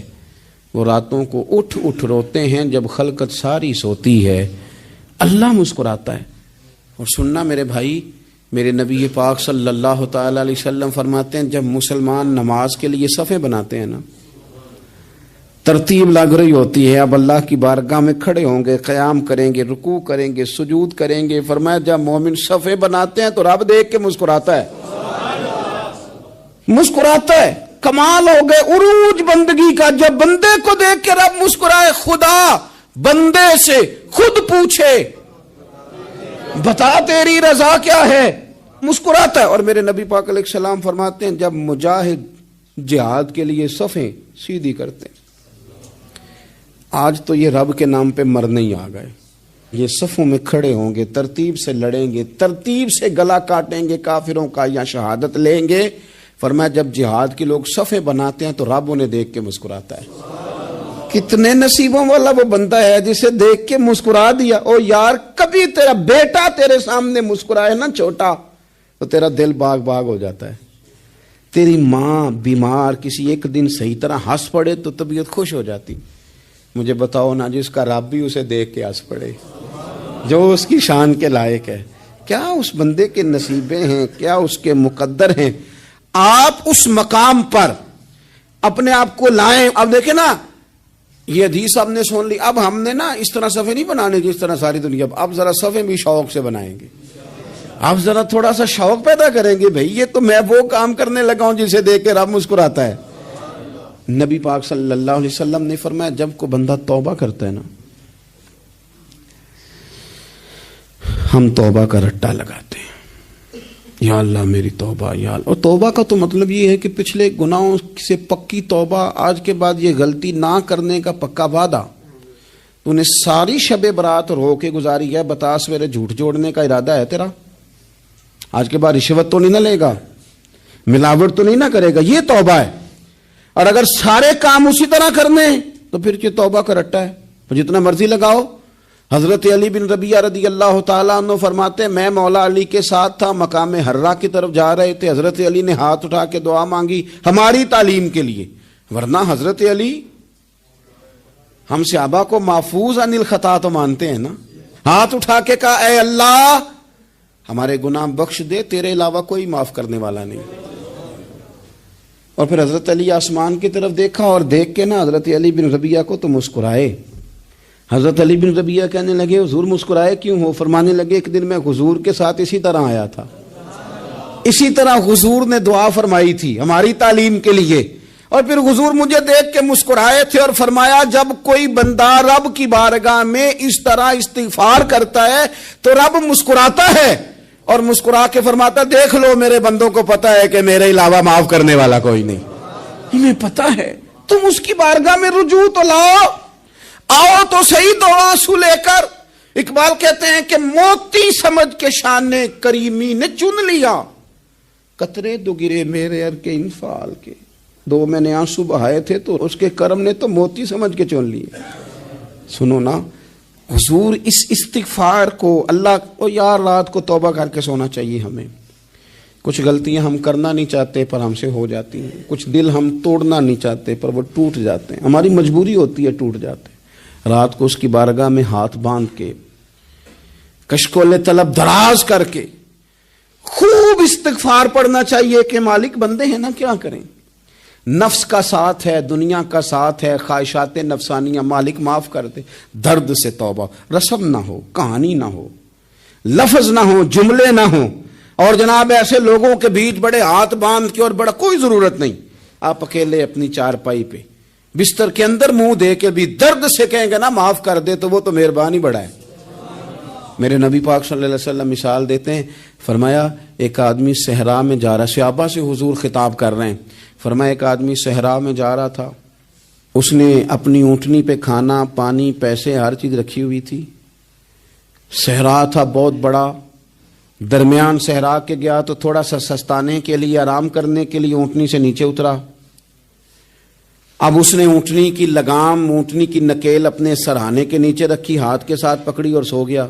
S3: وہ راتوں کو اٹھ روتے ہیں جب خلقت ساری سوتی ہے. اللہ مسکراتا ہے. اور سننا میرے بھائی, میرے نبی پاک صلی اللہ تعالی علیہ وسلم فرماتے ہیں جب مسلمان نماز کے لیے صفیں بناتے ہیں نا, ترتیب لگ رہی ہوتی ہے, اب اللہ کی بارگاہ میں کھڑے ہوں گے, قیام کریں گے, رکوع کریں گے, سجود کریں گے. فرمایا جب مومن صفیں بناتے ہیں تو رب دیکھ کے مسکراتا ہے, مسکراتا ہے. کمال ہو گئے عروج بندگی کا, جب بندے کو دیکھ کے رب مسکرائے. خدا بندے سے خود پوچھے بتا تیری رضا کیا ہے, مسکراتا ہے. اور میرے نبی پاک علیہ السلام فرماتے ہیں جب مجاہد جہاد کے لیے صفیں سیدھی کرتے ہیں, آج تو یہ رب کے نام پہ مرنے ہی آ گئے, یہ صفوں میں کھڑے ہوں گے, ترتیب سے لڑیں گے, ترتیب سے گلا کاٹیں گے کافروں کا یا شہادت لیں گے. فرمایا جب جہاد کے لوگ صفیں بناتے ہیں تو رب انہیں دیکھ کے مسکراتا ہے. کتنے نصیبوں والا وہ بندہ ہے جسے دیکھ کے مسکرا دیا. او یار کبھی تیرا بیٹا تیرے سامنے مسکرائے نا چھوٹا, تو تیرا دل باغ باغ ہو جاتا ہے. تیری ماں بیمار کسی ایک دن صحیح طرح ہنس پڑے تو طبیعت خوش ہو جاتی. مجھے بتاؤ نا جس کا رب بھی اسے دیکھ کے ہنس پڑے, جو اس کی شان کے لائق ہے. کیا اس بندے کے نصیبیں ہیں, کیا اس کے مقدر ہیں. آپ اس مقام پر اپنے آپ کو لائیں. اب دیکھیں نا یہ حدیث آپ نے سن لی, اب ہم نے نا اس طرح صفحے نہیں بنانے جس طرح ساری دنیا, اب ذرا صفحے بھی شوق سے بنائیں گے. اب ذرا تھوڑا سا شوق پیدا کریں گے, بھئی یہ تو میں وہ کام کرنے لگا ہوں جسے دیکھ کے رب مسکراتا ہے. نبی پاک صلی اللہ علیہ وسلم نے فرمایا جب کو بندہ توبہ کرتا ہے نا, ہم توبہ کا رٹا لگاتے ہیں، یا اللہ میری توبہ، یا اللہ. اور توبہ کا تو مطلب یہ ہے کہ پچھلے گناہوں سے پکی توبہ، آج کے بعد یہ غلطی نہ کرنے کا پکا وعدہ. تو نے ساری شب برات رو کے گزاری ہے، بتا سویرے جھوٹ جوڑنے کا ارادہ ہے تیرا؟ آج کے بعد رشوت تو نہیں نہ لے گا، ملاوٹ تو نہیں نہ کرے گا، یہ توبہ ہے. اور اگر سارے کام اسی طرح کرنے ہیں تو پھر یہ توبہ کا رٹا ہے، تو جتنا مرضی لگاؤ. حضرت علی بن ربیعہ رضی اللہ تعالیٰ عنہ فرماتے ہیں میں مولا علی کے ساتھ تھا، مقام حرہ کی طرف جا رہے تھے، حضرت علی نے ہاتھ اٹھا کے دعا مانگی ہماری تعلیم کے لیے، ورنہ حضرت علی ہم صحابہ کو محفوظ عن الخطا تو مانتے ہیں نا. ہاتھ اٹھا کے کہا اے اللہ ہمارے گناہ بخش دے، تیرے علاوہ کوئی معاف کرنے والا نہیں. اور پھر حضرت علی آسمان کی طرف دیکھا اور دیکھ کے نا حضرت علی بن ربیعہ کو تو مسکرائے. حضرت علی بن ربیعہ کہنے لگے حضور مسکرائے کیوں ہو؟ فرمانے لگے ایک دن میں حضور کے ساتھ اسی طرح آیا تھا، اسی طرح حضور نے دعا فرمائی تھی ہماری تعلیم کے لیے، اور پھر حضور مجھے دیکھ کے مسکرائے تھے اور فرمایا جب کوئی بندہ رب کی بارگاہ میں اس طرح استغفار کرتا ہے تو رب مسکراتا ہے اور مسکرا کے فرماتا دیکھ لو میرے بندوں کو پتا ہے کہ میرے علاوہ معاف کرنے والا کوئی نہیں. انہیں پتا ہے، تم اس کی بارگاہ میں رجوع تو لاؤ، آؤ تو صحیح دو آنسو لے کر. اقبال کہتے ہیں کہ موتی سمجھ کے شان کریمی نے چن لیا، قطرے دو گرے میرے ار کے انفال کے. دو میں نے آنسو بہائے تھے تو اس کے کرم نے تو موتی سمجھ کے چن لیے. سنو نا حضور اس استغفار کو اللہ کو یار رات کو توبہ کر کے سونا چاہیے. ہمیں کچھ غلطیاں ہم کرنا نہیں چاہتے پر ہم سے ہو جاتی ہیں، کچھ دل ہم توڑنا نہیں چاہتے پر وہ ٹوٹ جاتے ہیں، ہماری مجبوری ہوتی ہے ٹوٹ جاتے ہیں. رات کو اس کی بارگاہ میں ہاتھ باندھ کے کشکول طلب دراز کر کے خوب استغفار پڑھنا چاہیے کہ مالک بندے ہیں نا کیا کریں، نفس کا ساتھ ہے، دنیا کا ساتھ ہے، خواہشات نفسانیہ، مالک معاف کر دے. درد سے توبہ، رسم نہ ہو، کہانی نہ ہو، لفظ نہ ہو، جملے نہ ہو. اور جناب ایسے لوگوں کے بیچ بڑے ہاتھ باندھ کے اور بڑا کوئی ضرورت نہیں. آپ اکیلے اپنی چارپائی پہ بستر کے اندر منہ دے کے بھی درد سے کہیں گے نا معاف کر دے تو وہ تو مہربانی بڑا ہے. میرے نبی پاک صلی اللہ علیہ وسلم مثال دیتے ہیں، فرمایا ایک آدمی صحرا میں جا رہا، صحابہ سے حضور خطاب کر رہے ہیں، فرمایا ایک آدمی صحرا میں جا رہا تھا، اس نے اپنی اونٹنی پہ کھانا پانی پیسے ہر چیز رکھی ہوئی تھی. صحرا تھا بہت بڑا، درمیان صحرا کے گیا تو تھوڑا سا سستانے کے لیے آرام کرنے کے لیے اونٹنی سے نیچے اترا. اب اس نے اونٹنی کی لگام، اونٹنی کی نکیل اپنے سرہانے کے نیچے رکھی، ہاتھ کے ساتھ پکڑی اور سو گیا.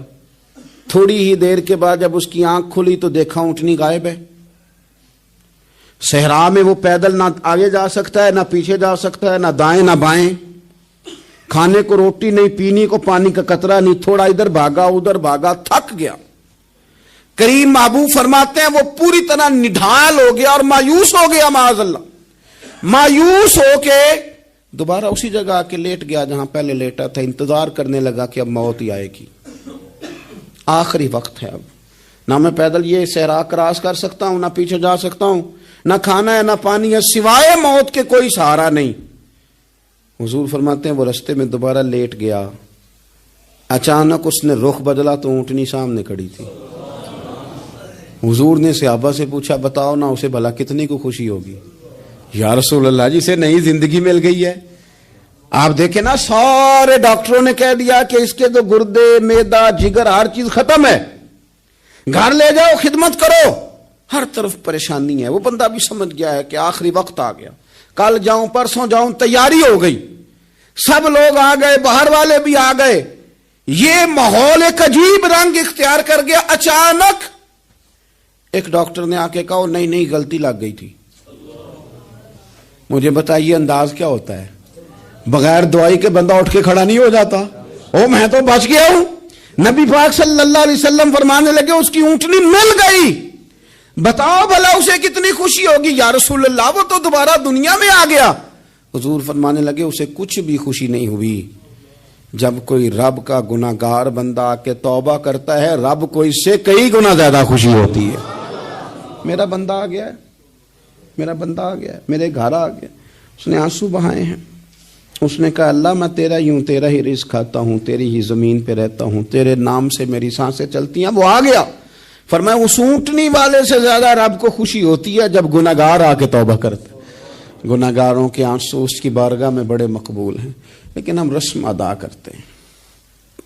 S3: تھوڑی ہی دیر کے بعد جب اس کی آنکھ کھلی تو دیکھا اونٹنی غائب ہے. صحرا میں وہ پیدل نہ آگے جا سکتا ہے، نہ پیچھے جا سکتا ہے، نہ دائیں نہ بائیں، کھانے کو روٹی نہیں، پینے کو پانی کا قطرہ نہیں، تھوڑا ادھر بھاگا ادھر بھاگا، تھک گیا. کریم محبوب فرماتے ہیں وہ پوری طرح نڈھال ہو گیا اور مایوس ہو گیا، معاذ اللہ. مایوس ہو کے دوبارہ اسی جگہ آ کے لیٹ گیا جہاں پہلے لیٹا تھا. انتظار کرنے لگا کہ اب موت ہی آئے گی، آخری وقت ہے، اب نہ میں پیدل یہ صحرا کراس کر سکتا ہوں، نہ پیچھے جا سکتا ہوں، نہ کھانا ہے نہ پانی ہے، سوائے موت کے کوئی سہارا نہیں. حضور فرماتے ہیں وہ رستے میں دوبارہ لیٹ گیا. اچانک اس نے رخ بدلا تو اونٹنی سامنے کھڑی تھی. حضور نے صحابہ سے پوچھا بتاؤ نا اسے بھلا کتنی کو خوشی ہوگی؟ یا رسول اللہ جسے نئی زندگی مل گئی ہے. آپ دیکھیں نا سارے ڈاکٹروں نے کہہ دیا کہ اس کے تو گردے میدا جگر ہر چیز ختم ہے، گھر لے جاؤ خدمت کرو، ہر طرف پریشانی ہے. وہ بندہ بھی سمجھ گیا ہے کہ آخری وقت آ گیا، کل جاؤں پرسوں جاؤں، تیاری ہو گئی، سب لوگ آ گئے، باہر والے بھی آ گئے. یہ ماحول ایک عجیب رنگ اختیار کر گیا. اچانک ایک ڈاکٹر نے آ کے کہا نہیں غلطی لگ گئی تھی. مجھے بتائیے انداز کیا ہوتا ہے؟ بغیر دوائی کے بندہ اٹھ کے کھڑا نہیں ہو جاتا. او میں تو بچ گیا ہوں. نبی پاک صلی اللہ علیہ وسلم فرمانے لگے اس کی اونٹنی مل گئی. بتاؤ بھلا اسے کتنی خوشی ہوگی. یا رسول اللہ وہ تو دوبارہ دنیا میں آ گیا. حضور فرمانے لگے اسے کچھ بھی خوشی نہیں ہوئی. جب کوئی رب کا گناہگار بندہ آ کے توبہ کرتا ہے رب کو اس سے کئی گنا زیادہ خوشی ہوتی ہے. میرا بندہ آ گیا ہے، میرا بندہ آ گیا ہے، میرے گھر آ گیا. اس نے آنسو بہائے ہیں. اس نے کہا اللہ میں تیرا ہی رزق کھاتا ہوں، تیری ہی زمین پہ رہتا ہوں، تیرے نام سے میری سانسیں چلتی ہیں۔ وہ آ گیا، فرمایا اس اونٹنی والے سے زیادہ رب کو خوشی ہوتی ہے جب گناہگار آ کے توبہ کرتے۔ گناہگاروں کے آنسو اس کی بارگاہ میں بڑے مقبول ہیں، لیکن ہم رسم ادا کرتے ہیں،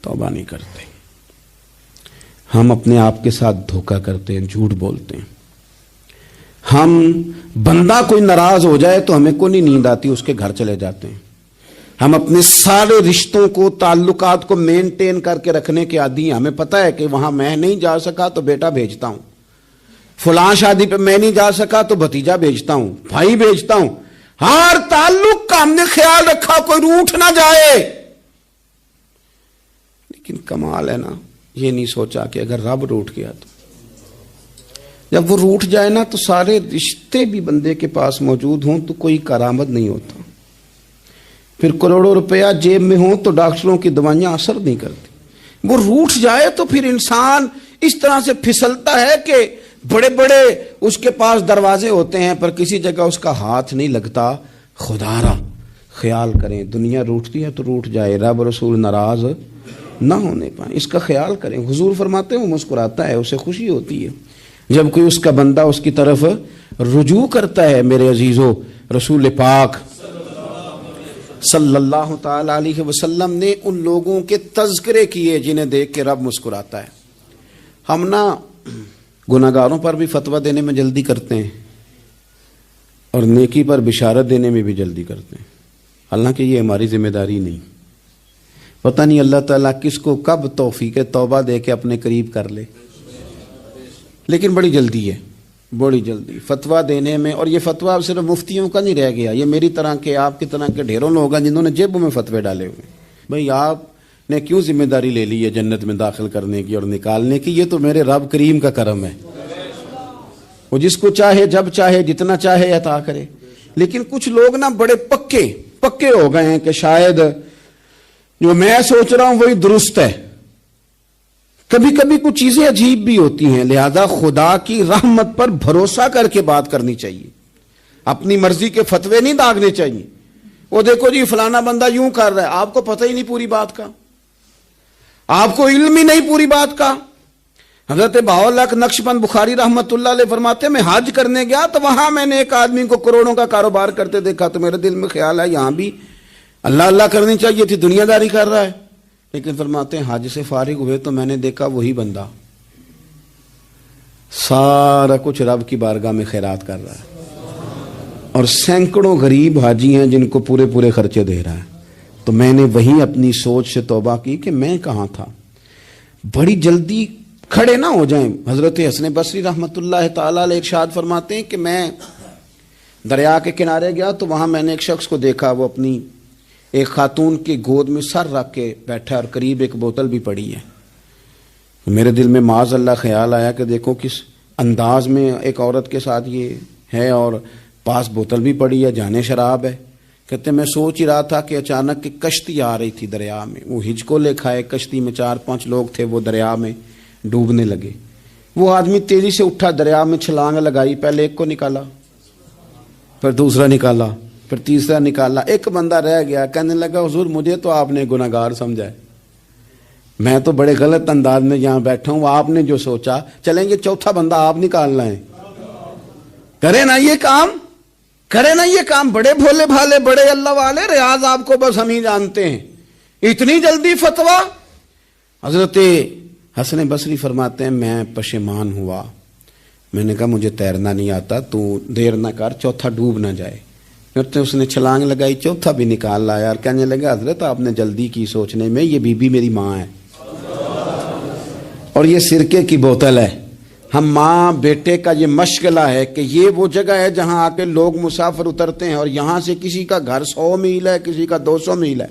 S3: توبہ نہیں کرتے۔ ہم اپنے آپ کے ساتھ دھوکہ کرتے ہیں، جھوٹ بولتے ہیں۔ ہم بندہ کوئی ناراض ہو جائے تو ہمیں کو نہیں نیند آتی، اس کے گھر چلے جاتے ہیں۔ ہم اپنے سارے رشتوں کو، تعلقات کو مینٹین کر کے رکھنے کے عادی ہیں۔ ہمیں پتہ ہے کہ وہاں میں نہیں جا سکا تو بیٹا بھیجتا ہوں، فلاں شادی پہ میں نہیں جا سکا تو بھتیجا بھیجتا ہوں، بھائی بھیجتا ہوں۔ ہر تعلق کا ہم نے خیال رکھا کوئی روٹھ نہ جائے۔ لیکن کمال ہے نا، یہ نہیں سوچا کہ اگر رب روٹھ گیا تو جب وہ روٹھ جائے نا تو سارے رشتے بھی بندے کے پاس موجود ہوں تو کوئی کارآمد نہیں ہوتا۔ پھر کروڑوں روپیہ جیب میں ہوں تو ڈاکٹروں کی دوائیاں اثر نہیں کرتی۔ وہ روٹھ جائے تو پھر انسان اس طرح سے پھسلتا ہے کہ بڑے بڑے اس کے پاس دروازے ہوتے ہیں پر کسی جگہ اس کا ہاتھ نہیں لگتا۔ خدا را خیال کریں، دنیا روٹتی ہے تو روٹھ جائے، رب رسول ناراض نہ ہونے پائیں، اس کا خیال کریں۔ حضور فرماتے ہیں وہ مسکراتا ہے، اسے خوشی ہوتی ہے جب کوئی اس کا بندہ اس کی طرف رجوع کرتا ہے۔ میرے عزیزو، رسول پاک صلی اللہ تعالی علیہ وسلم نے ان لوگوں کے تذکرے کیے جنہیں دیکھ کے رب مسکراتا ہے۔ ہم نا گناہگاروں پر بھی فتویٰ دینے میں جلدی کرتے ہیں اور نیکی پر بشارت دینے میں بھی جلدی کرتے ہیں، حالانکہ یہ ہماری ذمہ داری نہیں۔ پتہ نہیں اللہ تعالیٰ کس کو کب توفیق توبہ دے کے اپنے قریب کر لے، لیکن بڑی جلدی ہے، بڑی جلدی فتویٰ دینے میں۔ اور یہ فتویٰ صرف مفتیوں کا نہیں رہ گیا، یہ میری طرح کے، آپ کی طرح کے ڈھیروں لوگ ہیں جنہوں نے جیبوں میں فتوے ڈالے ہوئے۔ بھئی آپ نے کیوں ذمہ داری لے لی ہے جنت میں داخل کرنے کی اور نکالنے کی؟ یہ تو میرے رب کریم کا کرم ہے، وہ جس کو چاہے جب چاہے جتنا چاہے عطا کرے۔ لیکن کچھ لوگ نا بڑے پکے ہو گئے ہیں کہ شاید جو میں سوچ رہا ہوں وہی درست ہے۔ کبھی کبھی کچھ چیزیں عجیب بھی ہوتی ہیں، لہذا خدا کی رحمت پر بھروسہ کر کے بات کرنی چاہیے، اپنی مرضی کے فتوے نہیں داغنے چاہیے۔ وہ دیکھو جی فلانا بندہ یوں کر رہا ہے، آپ کو پتہ ہی نہیں پوری بات کا، آپ کو علم ہی نہیں پوری بات کا۔ حضرت بہاءاللہ نقشبند بخاری رحمت اللہ علیہ فرماتے ہیں میں حج کرنے گیا تو وہاں میں نے ایک آدمی کو کروڑوں کا کاروبار کرتے دیکھا تو میرے دل میں خیال ہے یہاں بھی اللہ اللہ کرنی چاہیے تھی، دنیا داری کر رہا ہے۔ لیکن فرماتے ہیں حج سے فارغ ہوئے تو میں نے دیکھا وہی بندہ سارا کچھ رب کی بارگاہ میں خیرات کر رہا ہے، اور سینکڑوں غریب حاجی ہیں جن کو پورے خرچے دے رہا ہے۔ تو میں نے وہی اپنی سوچ سے توبہ کی کہ میں کہاں تھا۔ بڑی جلدی کھڑے نہ ہو جائیں۔ حضرت حسن بصری رحمت اللہ تعالیٰ علیہ ارشاد فرماتے ہیں کہ میں دریا کے کنارے گیا تو وہاں میں نے ایک شخص کو دیکھا، وہ اپنی ایک خاتون کی گود میں سر رکھ کے بیٹھا اور قریب ایک بوتل بھی پڑی ہے۔ میرے دل میں معاذ اللہ خیال آیا کہ دیکھو کس انداز میں ایک عورت کے ساتھ یہ ہے اور پاس بوتل بھی پڑی ہے، جانے شراب ہے۔ کہتے میں سوچ ہی رہا تھا کہ اچانک ایک کشتی آ رہی تھی دریا میں، وہ ہجکو لے کھائے، کشتی میں 4-5 لوگ تھے، وہ دریا میں ڈوبنے لگے۔ وہ آدمی تیزی سے اٹھا، دریا میں چھلانگ لگائی، پہلے ایک کو نکالا، پھر دوسرا نکالا، پھر تیسرا نکالا، ایک بندہ رہ گیا۔ کہنے لگا حضور مجھے تو آپ نے گناہگار سمجھا ہے، میں تو بڑے غلط انداز میں یہاں بیٹھا ہوں، آپ نے جو سوچا، چلیں گے چوتھا بندہ آپ نکالنا ہے، کرے نا یہ کام، کرے نا یہ کام۔ بڑے بھولے بھالے، بڑے اللہ والے، ریاض آپ کو بس ہم ہی جانتے ہیں، اتنی جلدی فتویٰ۔ حضرت حسن بصری فرماتے ہیں میں پشیمان ہوا، میں نے کہا مجھے تیرنا نہیں آتا، تو دیر نہ کر، چوتھا ڈوب نہ جائے۔ پھر اس نے چھلانگ لگائی، چوتھا بھی نکال لایا اور کہنے لگا حضرت آپ نے جلدی کی سوچنے میں، یہ بی بی میری ماں ہے اور یہ سرکے کی بوتل ہے۔ ہم ماں بیٹے کا یہ مشغلہ ہے کہ یہ وہ جگہ ہے جہاں آ کے لوگ مسافر اترتے ہیں، اور یہاں سے کسی کا گھر 100 میل ہے، کسی کا 200 میل ہے۔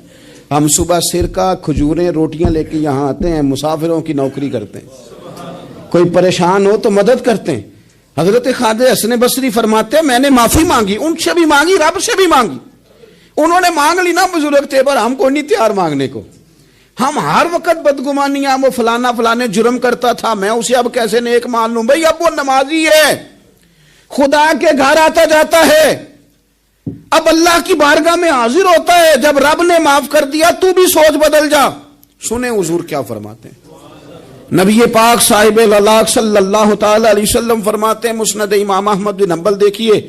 S3: ہم صبح سرکہ، کھجوریں، روٹیاں لے کے یہاں آتے ہیں، مسافروں کی نوکری کرتے ہیں، کوئی پریشان ہو تو مدد کرتے ہیں۔ حضرت خواجہ حسن بصری فرماتے ہیں میں نے معافی مانگی، ان سے بھی مانگی، رب سے بھی مانگی۔ انہوں نے مانگ لی نا بزرگ تھے، پر ہم کو نہیں تیار مانگنے کو۔ ہم ہر وقت بدگمانیاں، وہ فلانے جرم کرتا تھا، میں اسے اب کیسے نیک مان لوں؟ بھئی اب وہ نمازی ہے، خدا کے گھر آتا جاتا ہے، اب اللہ کی بارگاہ میں حاضر ہوتا ہے، جب رب نے معاف کر دیا تو بھی سوچ بدل جا۔ سنیں حضور کیا فرماتے ہیں، نبی پاک صاحب الاخلاق صلی اللہ تعالی علیہ وسلم فرماتے ہیں، مسند امام احمد بن حنبل دیکھیے،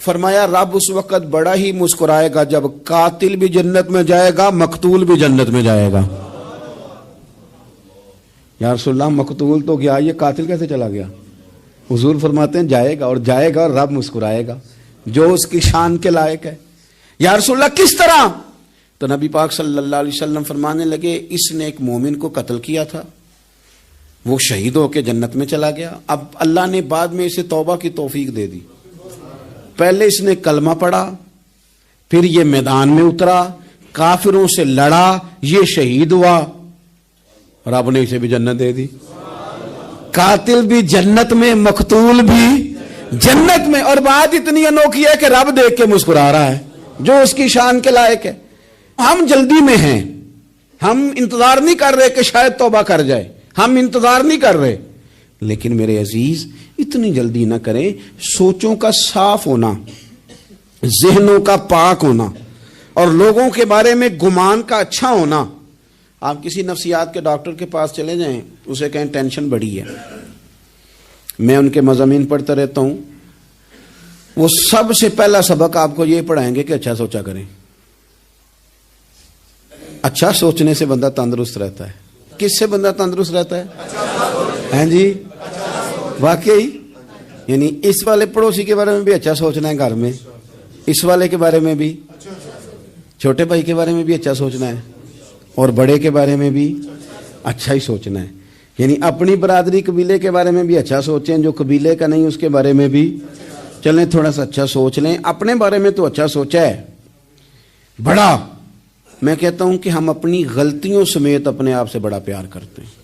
S3: فرمایا رب اس وقت بڑا ہی مسکرائے گا جب قاتل بھی جنت میں جائے گا، مقتول بھی جنت میں جائے گا۔ یا رسول اللہ مقتول تو گیا، یہ قاتل کیسے چلا گیا؟ حضور فرماتے ہیں جائے گا، اور جائے گا اور رب مسکرائے گا جو اس کی شان کے لائق ہے۔ یا رسول اللہ کس طرح؟ تو نبی پاک صلی اللہ علیہ وسلم فرمانے لگے اس نے ایک مومن کو قتل کیا تھا، وہ شہید ہو کے جنت میں چلا گیا، اب اللہ نے بعد میں اسے توبہ کی توفیق دے دی، پہلے اس نے کلمہ پڑھا، پھر یہ میدان میں اترا، کافروں سے لڑا، یہ شہید ہوا، رب نے اسے بھی جنت دے دی۔ قاتل بھی جنت میں، مقتول بھی جنت میں، اور بات اتنی انوکھی ہے کہ رب دیکھ کے مسکرا رہا ہے جو اس کی شان کے لائق ہے۔ ہم جلدی میں ہیں، ہم انتظار نہیں کر رہے کہ شاید توبہ کر جائے، ہم انتظار نہیں کر رہے، لیکن میرے عزیز اتنی جلدی نہ کریں۔ سوچوں کا صاف ہونا، ذہنوں کا پاک ہونا، اور لوگوں کے بارے میں گمان کا اچھا ہونا۔ آپ کسی نفسیات کے ڈاکٹر کے پاس چلے جائیں، اسے کہیں ٹینشن بڑی ہے، میں ان کے مضامین پڑھتا رہتا ہوں، وہ سب سے پہلا سبق آپ کو یہ پڑھائیں گے کہ اچھا سوچا کریں۔ اچھا سوچنے سے بندہ تندرست رہتا ہے۔ کس سے بندہ تندرست رہتا ہے؟ ہیں جی واقعی، یعنی اس والے پڑوسی کے بارے میں بھی اچھا سوچنا ہے، گھر میں اس والے کے بارے میں بھی، چھوٹے بھائی کے بارے میں بھی اچھا سوچنا ہے، اور بڑے کے بارے میں بھی اچھا ہی سوچنا ہے۔ یعنی اپنی برادری قبیلے کے بارے میں بھی اچھا سوچیں، جو قبیلے کا نہیں اس کے بارے میں بھی چلیں تھوڑا سا اچھا سوچ لیں۔ اپنے بارے میں تو اچھا سوچا ہے بڑا، میں کہتا ہوں کہ ہم اپنی غلطیوں سمیت اپنے آپ سے بڑا پیار کرتے ہیں،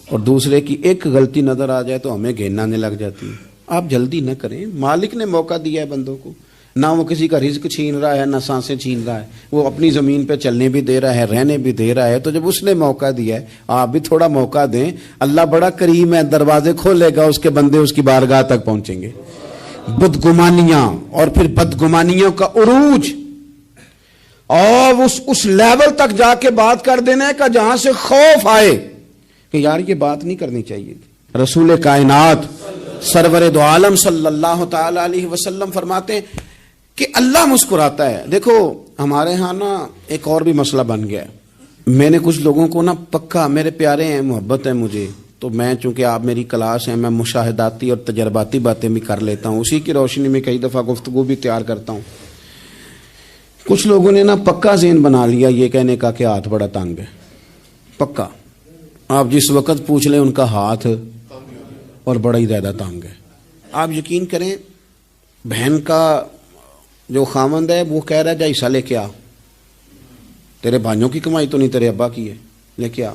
S3: اور دوسرے کی ایک غلطی نظر آ جائے تو ہمیں گھین آنے لگ جاتی ہے۔ آپ جلدی نہ کریں، مالک نے موقع دیا ہے بندوں کو، نہ وہ کسی کا رزق چھین رہا ہے، نہ سانسیں چھین رہا ہے، وہ اپنی زمین پہ چلنے بھی دے رہا ہے، رہنے بھی دے رہا ہے، تو جب اس نے موقع دیا ہے آپ بھی تھوڑا موقع دیں۔ اللہ بڑا کریم ہے، دروازے کھولے گا، اس کے بندے اس کی بارگاہ تک پہنچیں گے۔ بدگمانیاں اور پھر بدگمانیوں کا عروج، اور اس لیول تک جا کے بات کر دینا ہے کہ جہاں سے خوف آئے کہ یار یہ بات نہیں کرنی چاہیے تھی۔ رسول کائنات سرور دو عالم صلی اللہ تعالی علیہ وسلم فرماتے ہیں کہ اللہ مسکراتا ہے۔ دیکھو ہمارے ہاں نا ایک اور بھی مسئلہ بن گیا ہے، میں نے کچھ لوگوں کو نا پکا، میرے پیارے ہیں، محبت ہے مجھے، تو میں چونکہ آپ میری کلاس ہیں، میں مشاہداتی اور تجرباتی باتیں بھی کر لیتا ہوں، اسی کی روشنی میں کئی دفعہ گفتگو بھی تیار کرتا ہوں۔ کچھ لوگوں نے نا پکا ذہن بنا لیا یہ کہنے کا کہ ہاتھ بڑا تنگ ہے، پکا، آپ جس وقت پوچھ لیں ان کا ہاتھ اور بڑا ہی زیادہ تنگ ہے۔ آپ یقین کریں، بہن کا جو خامند ہے وہ کہہ رہا ہے جا حصہ لے کے آ، تیرے بھائیوں کی کمائی تو نہیں، تیرے ابا کی ہے، لے کے آ۔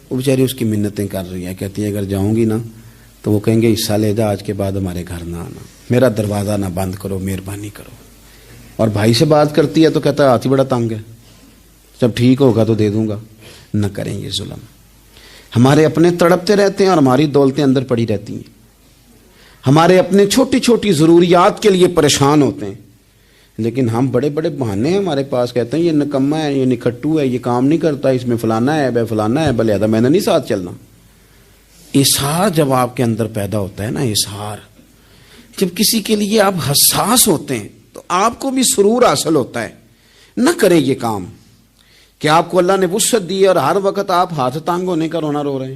S3: وہ بیچاری اس کی منتیں کر رہی ہے، کہتی ہے اگر جاؤں گی نا تو وہ کہیں گے حصہ لے جا، آج کے بعد ہمارے گھر نہ آنا، میرا دروازہ نہ بند کرو، مہربانی کرو۔ اور بھائی سے بات کرتی ہے تو کہتا ہے ہاتھ ہی بڑا تنگ ہے، جب ٹھیک ہوگا تو دے دوں گا۔ نہ کریں یہ ظلم، ہمارے اپنے تڑپتے رہتے ہیں اور ہماری دولتیں اندر پڑی رہتی ہیں، ہمارے اپنے چھوٹی چھوٹی ضروریات کے لیے پریشان ہوتے ہیں، لیکن ہم بڑے بڑے بہانے ہیں ہمارے پاس، کہتے ہیں یہ نکما ہے، یہ نکھٹو ہے، یہ کام نہیں کرتا، اس میں فلانا ہے، بے فلانا ہے، بلے میں نے نہیں ساتھ چلنا۔ اظہار جب آپ کے اندر پیدا ہوتا ہے نا، اظہار، جب کسی کے لیے آپ حساس ہوتے ہیں تو آپ کو بھی سرور حاصل ہوتا ہے۔ نہ کریں یہ کام کہ آپ کو اللہ نے وسعت دی اور ہر وقت آپ ہاتھ تانگ ہونے کا رونا رو رہے ہیں،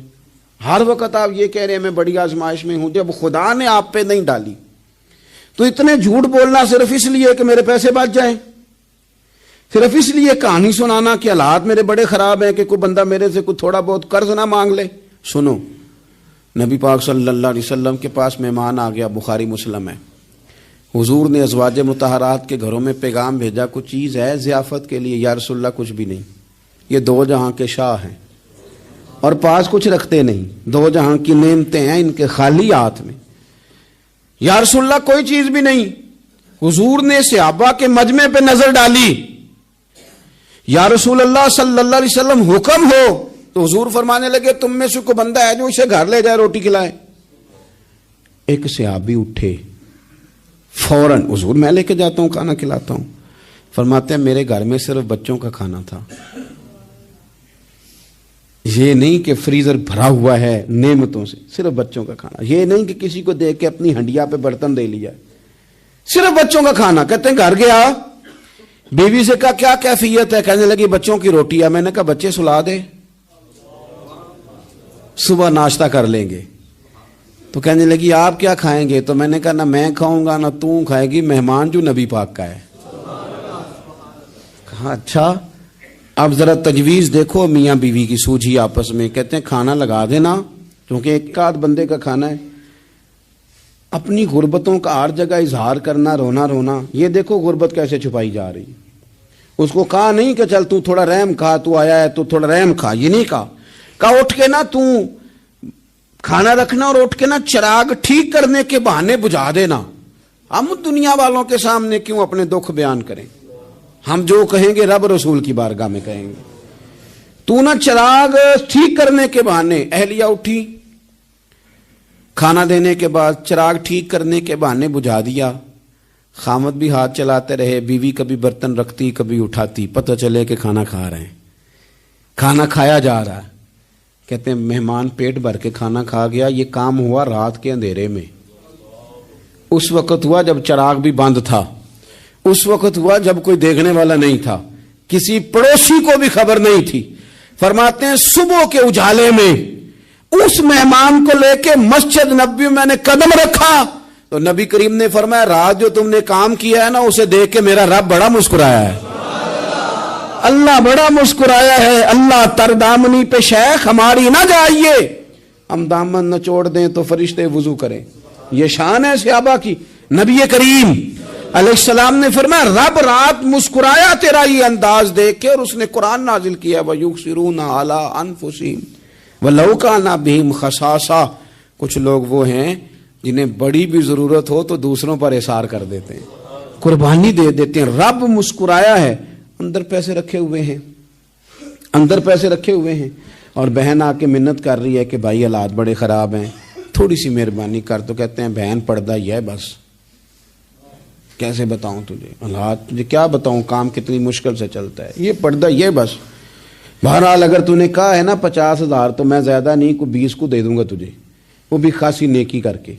S3: ہر وقت آپ یہ کہہ رہے ہیں میں بڑی آزمائش میں ہوں، جب خدا نے آپ پہ نہیں ڈالی تو اتنے جھوٹ بولنا صرف اس لیے کہ میرے پیسے بچ جائیں، صرف اس لیے کہانی سنانا کہ حالات میرے بڑے خراب ہیں کہ کوئی بندہ میرے سے کوئی تھوڑا بہت قرض نہ مانگ لے۔ سنو، نبی پاک صلی اللہ علیہ وسلم کے پاس مہمان آ گیا، بخاری مسلم ہے، حضور نے ازواج مطہرات کے گھروں میں پیغام بھیجا کچھ چیز ہے ضیافت کے لیے، یا رسول اللہ کچھ بھی نہیں، یہ دو جہاں کے شاہ ہیں اور پاس کچھ رکھتے نہیں، دو جہاں کی نعمتیں ہیں ان کے خالی ہاتھ میں، یا رسول اللہ کوئی چیز بھی نہیں۔ حضور نے صحابہ کے مجمع پہ نظر ڈالی، یا رسول اللہ صلی اللہ علیہ وسلم حکم ہو، تو حضور فرمانے لگے تم میں سے کوئی بندہ ہے جو اسے گھر لے جائے روٹی کھلائے۔ ایک صحابی اٹھے، فوراً حضور میں لے کے جاتا ہوں کھانا کھلاتا ہوں. فرماتے ہیں میرے گھر میں صرف بچوں کا کھانا تھا. یہ نہیں کہ فریزر بھرا ہوا ہے نعمتوں سے، صرف بچوں کا کھانا. یہ نہیں کہ کسی کو دیکھ کے اپنی ہنڈیا پہ برتن دے لیا، صرف بچوں کا کھانا. کہتے ہیں گھر گیا، بیوی سے کہا کیا کیفیت ہے؟ کہنے لگی بچوں کی روٹی ہے. میں نے کہا بچے سلا دے، صبح ناشتہ کر لیں گے. تو کہنے لگی آپ کیا کھائیں گے؟ تو میں نے کہا نہ میں کھاؤں گا نہ تو کھائے گی، مہمان جو نبی پاک کا ہے. کہا اچھا اب ذرا تجویز دیکھو میاں بیوی کی سوجھی آپس میں. کہتے ہیں کھانا لگا دینا، کیونکہ ایک آدھ بندے کا کھانا ہے. اپنی غربتوں کا ہر جگہ اظہار کرنا، رونا رونا. یہ دیکھو غربت کیسے چھپائی جا رہی. اس کو کہا نہیں کہ چل تو تھوڑا رحم کھا، تو آیا ہے تو تھوڑا رحم کھا، یہ نہیں کہا. کہا اٹھ کے نا تو کھانا رکھنا اور اٹھ کے نا چراغ ٹھیک کرنے کے بہانے بجھا دینا. ہم دنیا والوں کے سامنے کیوں اپنے دکھ بیان کریں؟ ہم جو کہیں گے رب رسول کی بارگاہ میں کہیں گے. تو نا چراغ ٹھیک کرنے کے بہانے. اہلیہ اٹھی، کھانا دینے کے بعد چراغ ٹھیک کرنے کے بہانے بجھا دیا. خامد بھی ہاتھ چلاتے رہے، بیوی کبھی برتن رکھتی کبھی اٹھاتی، پتہ چلے کہ کھانا کھا رہے ہیں. کھانا کھایا جا رہا ہے. کہتے ہیں مہمان پیٹ بھر کے کھانا کھا گیا. یہ کام ہوا رات کے اندھیرے میں. اس وقت ہوا جب چراغ بھی بند تھا. اس وقت ہوا جب کوئی دیکھنے والا نہیں تھا، کسی پڑوسی کو بھی خبر نہیں تھی. فرماتے ہیں صبح کے اجالے میں اس مہمان کو لے کے مسجد نبوی میں نے قدم رکھا تو نبی کریم نے فرمایا رات جو تم نے کام کیا ہے نا اسے دیکھ کے میرا رب بڑا مسکرایا ہے. اللہ بڑا مسکرایا ہے. اللہ تردامنی پہ شیخ ہماری نہ جائیے، ہم دامن نہ چھوڑ دیں تو فرشتے وضو کریں. یہ شان ہے صحابہ کی. نبی کریم علیہ السلام نے فرمایا رب رات مسکرایا تیرا یہ انداز دیکھ کے، اور اس نے قرآن نازل کیا وَيُؤْثِرُونَ عَلَىٰ أَنفُسِهِمْ وَلَوْ كَانَ بِهِمْ خَصَاصَةٌ. کچھ لوگ وہ ہیں جنہیں بڑی بھی ضرورت ہو تو دوسروں پر اثار کر دیتے ہیں، قربانی دے دیتے ہیں. رب مسکرایا ہے. اندر پیسے رکھے ہوئے ہیں، اندر پیسے رکھے ہوئے ہیں، اور بہن آ کے منت کر رہی ہے کہ بھائی حالات بڑے خراب ہیں، تھوڑی سی مہربانی کر. تو کہتے ہیں بہن پردہ یہ ہے بس. کیسے بتاؤں تجھے حالات، تجھے کیا بتاؤں کام کتنی مشکل سے چلتا ہے. یہ پردہ یہ بس. بہرحال اگر تو نے کہا ہے نا 50,000 تو میں زیادہ نہیں کو 20 کو دے دوں گا تجھے، وہ بھی خاصی نیکی کر کے،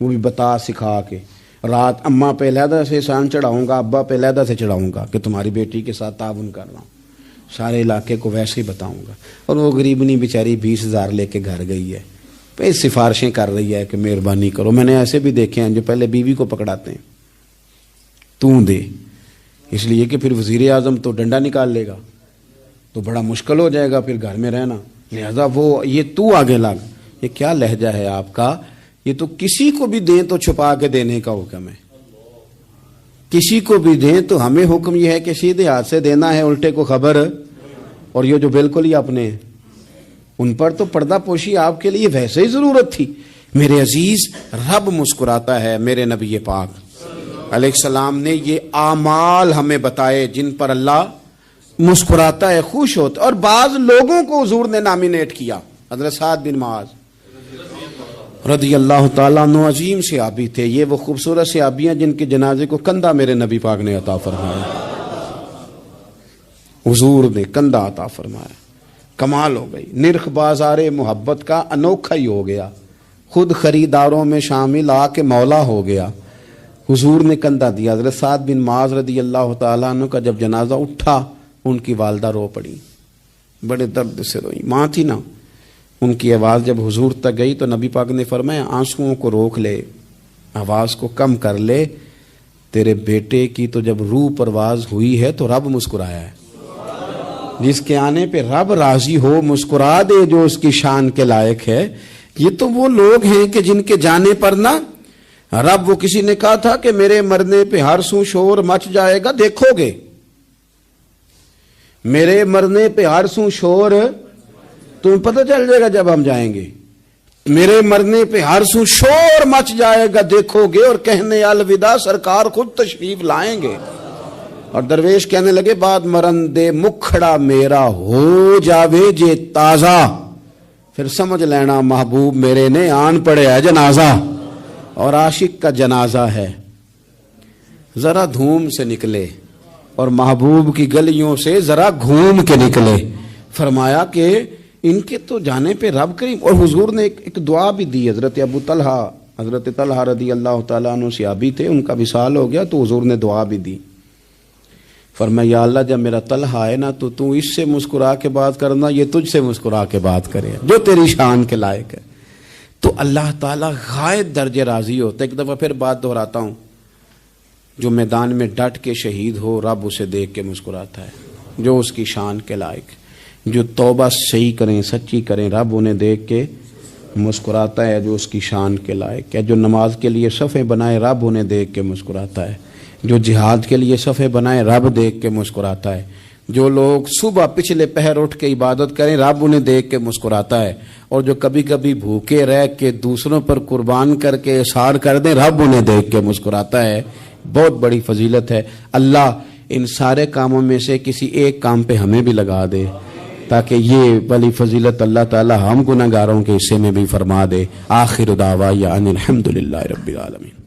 S3: وہ بھی بتا سکھا کے. رات اماں پہ علیحدہ سے احسان چڑھاؤں گا، ابا پہ علیحدہ سے چڑھاؤں گا کہ تمہاری بیٹی کے ساتھ تعاون کر رہا ہوں. سارے علاقے کو ویسے ہی بتاؤں گا. اور وہ غریبنی بیچاری 20,000 لے کے گھر گئی ہے، پہ سفارشیں کر رہی ہے کہ مہربانی کرو. میں نے ایسے بھی دیکھے ہیں جو پہلے بیوی کو پکڑاتے ہیں تو دے، اس لیے کہ پھر وزیر اعظم تو ڈنڈا نکال لے گا تو بڑا مشکل ہو جائے گا پھر گھر میں رہنا. لہذا وہ یہ تو آگے لگ. یہ کیا لہجہ ہے آپ کا؟ یہ تو کسی کو بھی دیں تو چھپا کے دینے کا حکم ہے. کسی کو بھی دیں تو ہمیں حکم یہ ہے کہ سیدھے ہاتھ سے دینا ہے، الٹے کو خبر. اور یہ جو بالکل ہی اپنے ہیں ان پر تو پردہ پوشی آپ کے لیے ویسے ہی ضرورت تھی. میرے عزیز رب مسکراتا ہے. میرے نبی پاک علیہ السلام نے یہ اعمال ہمیں بتائے جن پر اللہ مسکراتا ہے، خوش ہوتا. اور بعض لوگوں کو حضور نے نامینیٹ کیا. حضرت سعد بن معاذ رضی اللہ تعالیٰ عنہ عظیم صحابی تھے. یہ وہ خوبصورت صحابیاں جن کے جنازے کو کندھا میرے نبی پاک نے عطا فرمایا. حضور نے کندھا عطا فرمایا. کمال ہو گئی. نرخ بازار محبت کا انوکھا ہی ہو گیا. خود خریداروں میں شامل آ کے مولا ہو گیا. حضور نے کندھا دیا. حضرت سعد بن معاذ رضی اللہ تعالیٰ عنہ کا جب جنازہ اٹھا ان کی والدہ رو پڑی، بڑے درد سے روئی. ماں تھی نا. ان کی آواز جب حضور تک گئی تو نبی پاک نے فرمایا آنسوؤں کو روک لے، آواز کو کم کر لے. تیرے بیٹے کی تو جب روح پرواز ہوئی ہے تو رب مسکرایا ہے. جس کے آنے پہ رب راضی ہو مسکرا دے جو اس کی شان کے لائق ہے. یہ تو وہ لوگ ہیں کہ جن کے جانے پر نا رب، وہ کسی نے کہا تھا کہ میرے مرنے پہ ہر سو شور مچ جائے گا، دیکھو گے میرے مرنے پہ ہر سو شور تمہیں پتہ چل جائے گا جب ہم جائیں گے. میرے مرنے پہ ہر سو شور مچ جائے گا، دیکھو گے. اور کہنے الوداع سرکار خود تشریف لائیں گے. اور درویش کہنے لگے بعد مرندے مکھڑا میرا ہو جاوے جے تازہ، پھر سمجھ لینا محبوب میرے نے آن پڑے ہے جنازہ. اور عاشق کا جنازہ ہے ذرا دھوم سے نکلے اور محبوب کی گلیوں سے ذرا گھوم کے نکلے. فرمایا کہ ان کے تو جانے پہ رب کریم. اور حضور نے ایک دعا بھی دی. حضرت طلحہ رضی اللہ تعالیٰ عنہ صحابی تھے, ان کا وصال ہو گیا تو حضور نے دعا بھی دی. فرمایا یا اللہ جب میرا طلحہ آئے نا تو اس سے مسکرا کے بات کرنا, یہ تجھ سے مسکرا کے بات کرے جو تیری شان کے لائق ہے. تو اللہ تعالیٰ غائب درجے راضی ہوتا ہے. ایک دفعہ پھر بات دہراتا ہوں, جو میدان میں ڈٹ کے شہید ہو رب اسے دیکھ کے مسکراتا ہے جو اس کی شان کے لائق. جو توبہ صحیح کریں, سچی کریں, رب انہیں دیکھ کے مسکراتا ہے جو اس کی شان کے لائق ہے. جو نماز کے لیے صفیں بنائے رب انہیں دیکھ کے مسکراتا ہے. جو جہاد کے لیے صفیں بنائے رب دیکھ کے مسکراتا ہے. جو لوگ صبح پچھلے پہر اٹھ کے عبادت کریں رب انہیں دیکھ کے مسکراتا ہے. اور جو کبھی کبھی بھوکے رہ کے دوسروں پر قربان کر کے اثار کر دیں رب انہیں دیکھ کے مسکراتا ہے. بہت بڑی فضیلت ہے. اللہ ان سارے کاموں میں سے کسی ایک کام پہ ہمیں بھی لگا دے تاکہ یہ بڑی فضیلت اللہ تعالی ہم گناہگاروں کے حصے میں بھی فرما دے. آخر دعوانا ان الحمدللہ رب العالمین.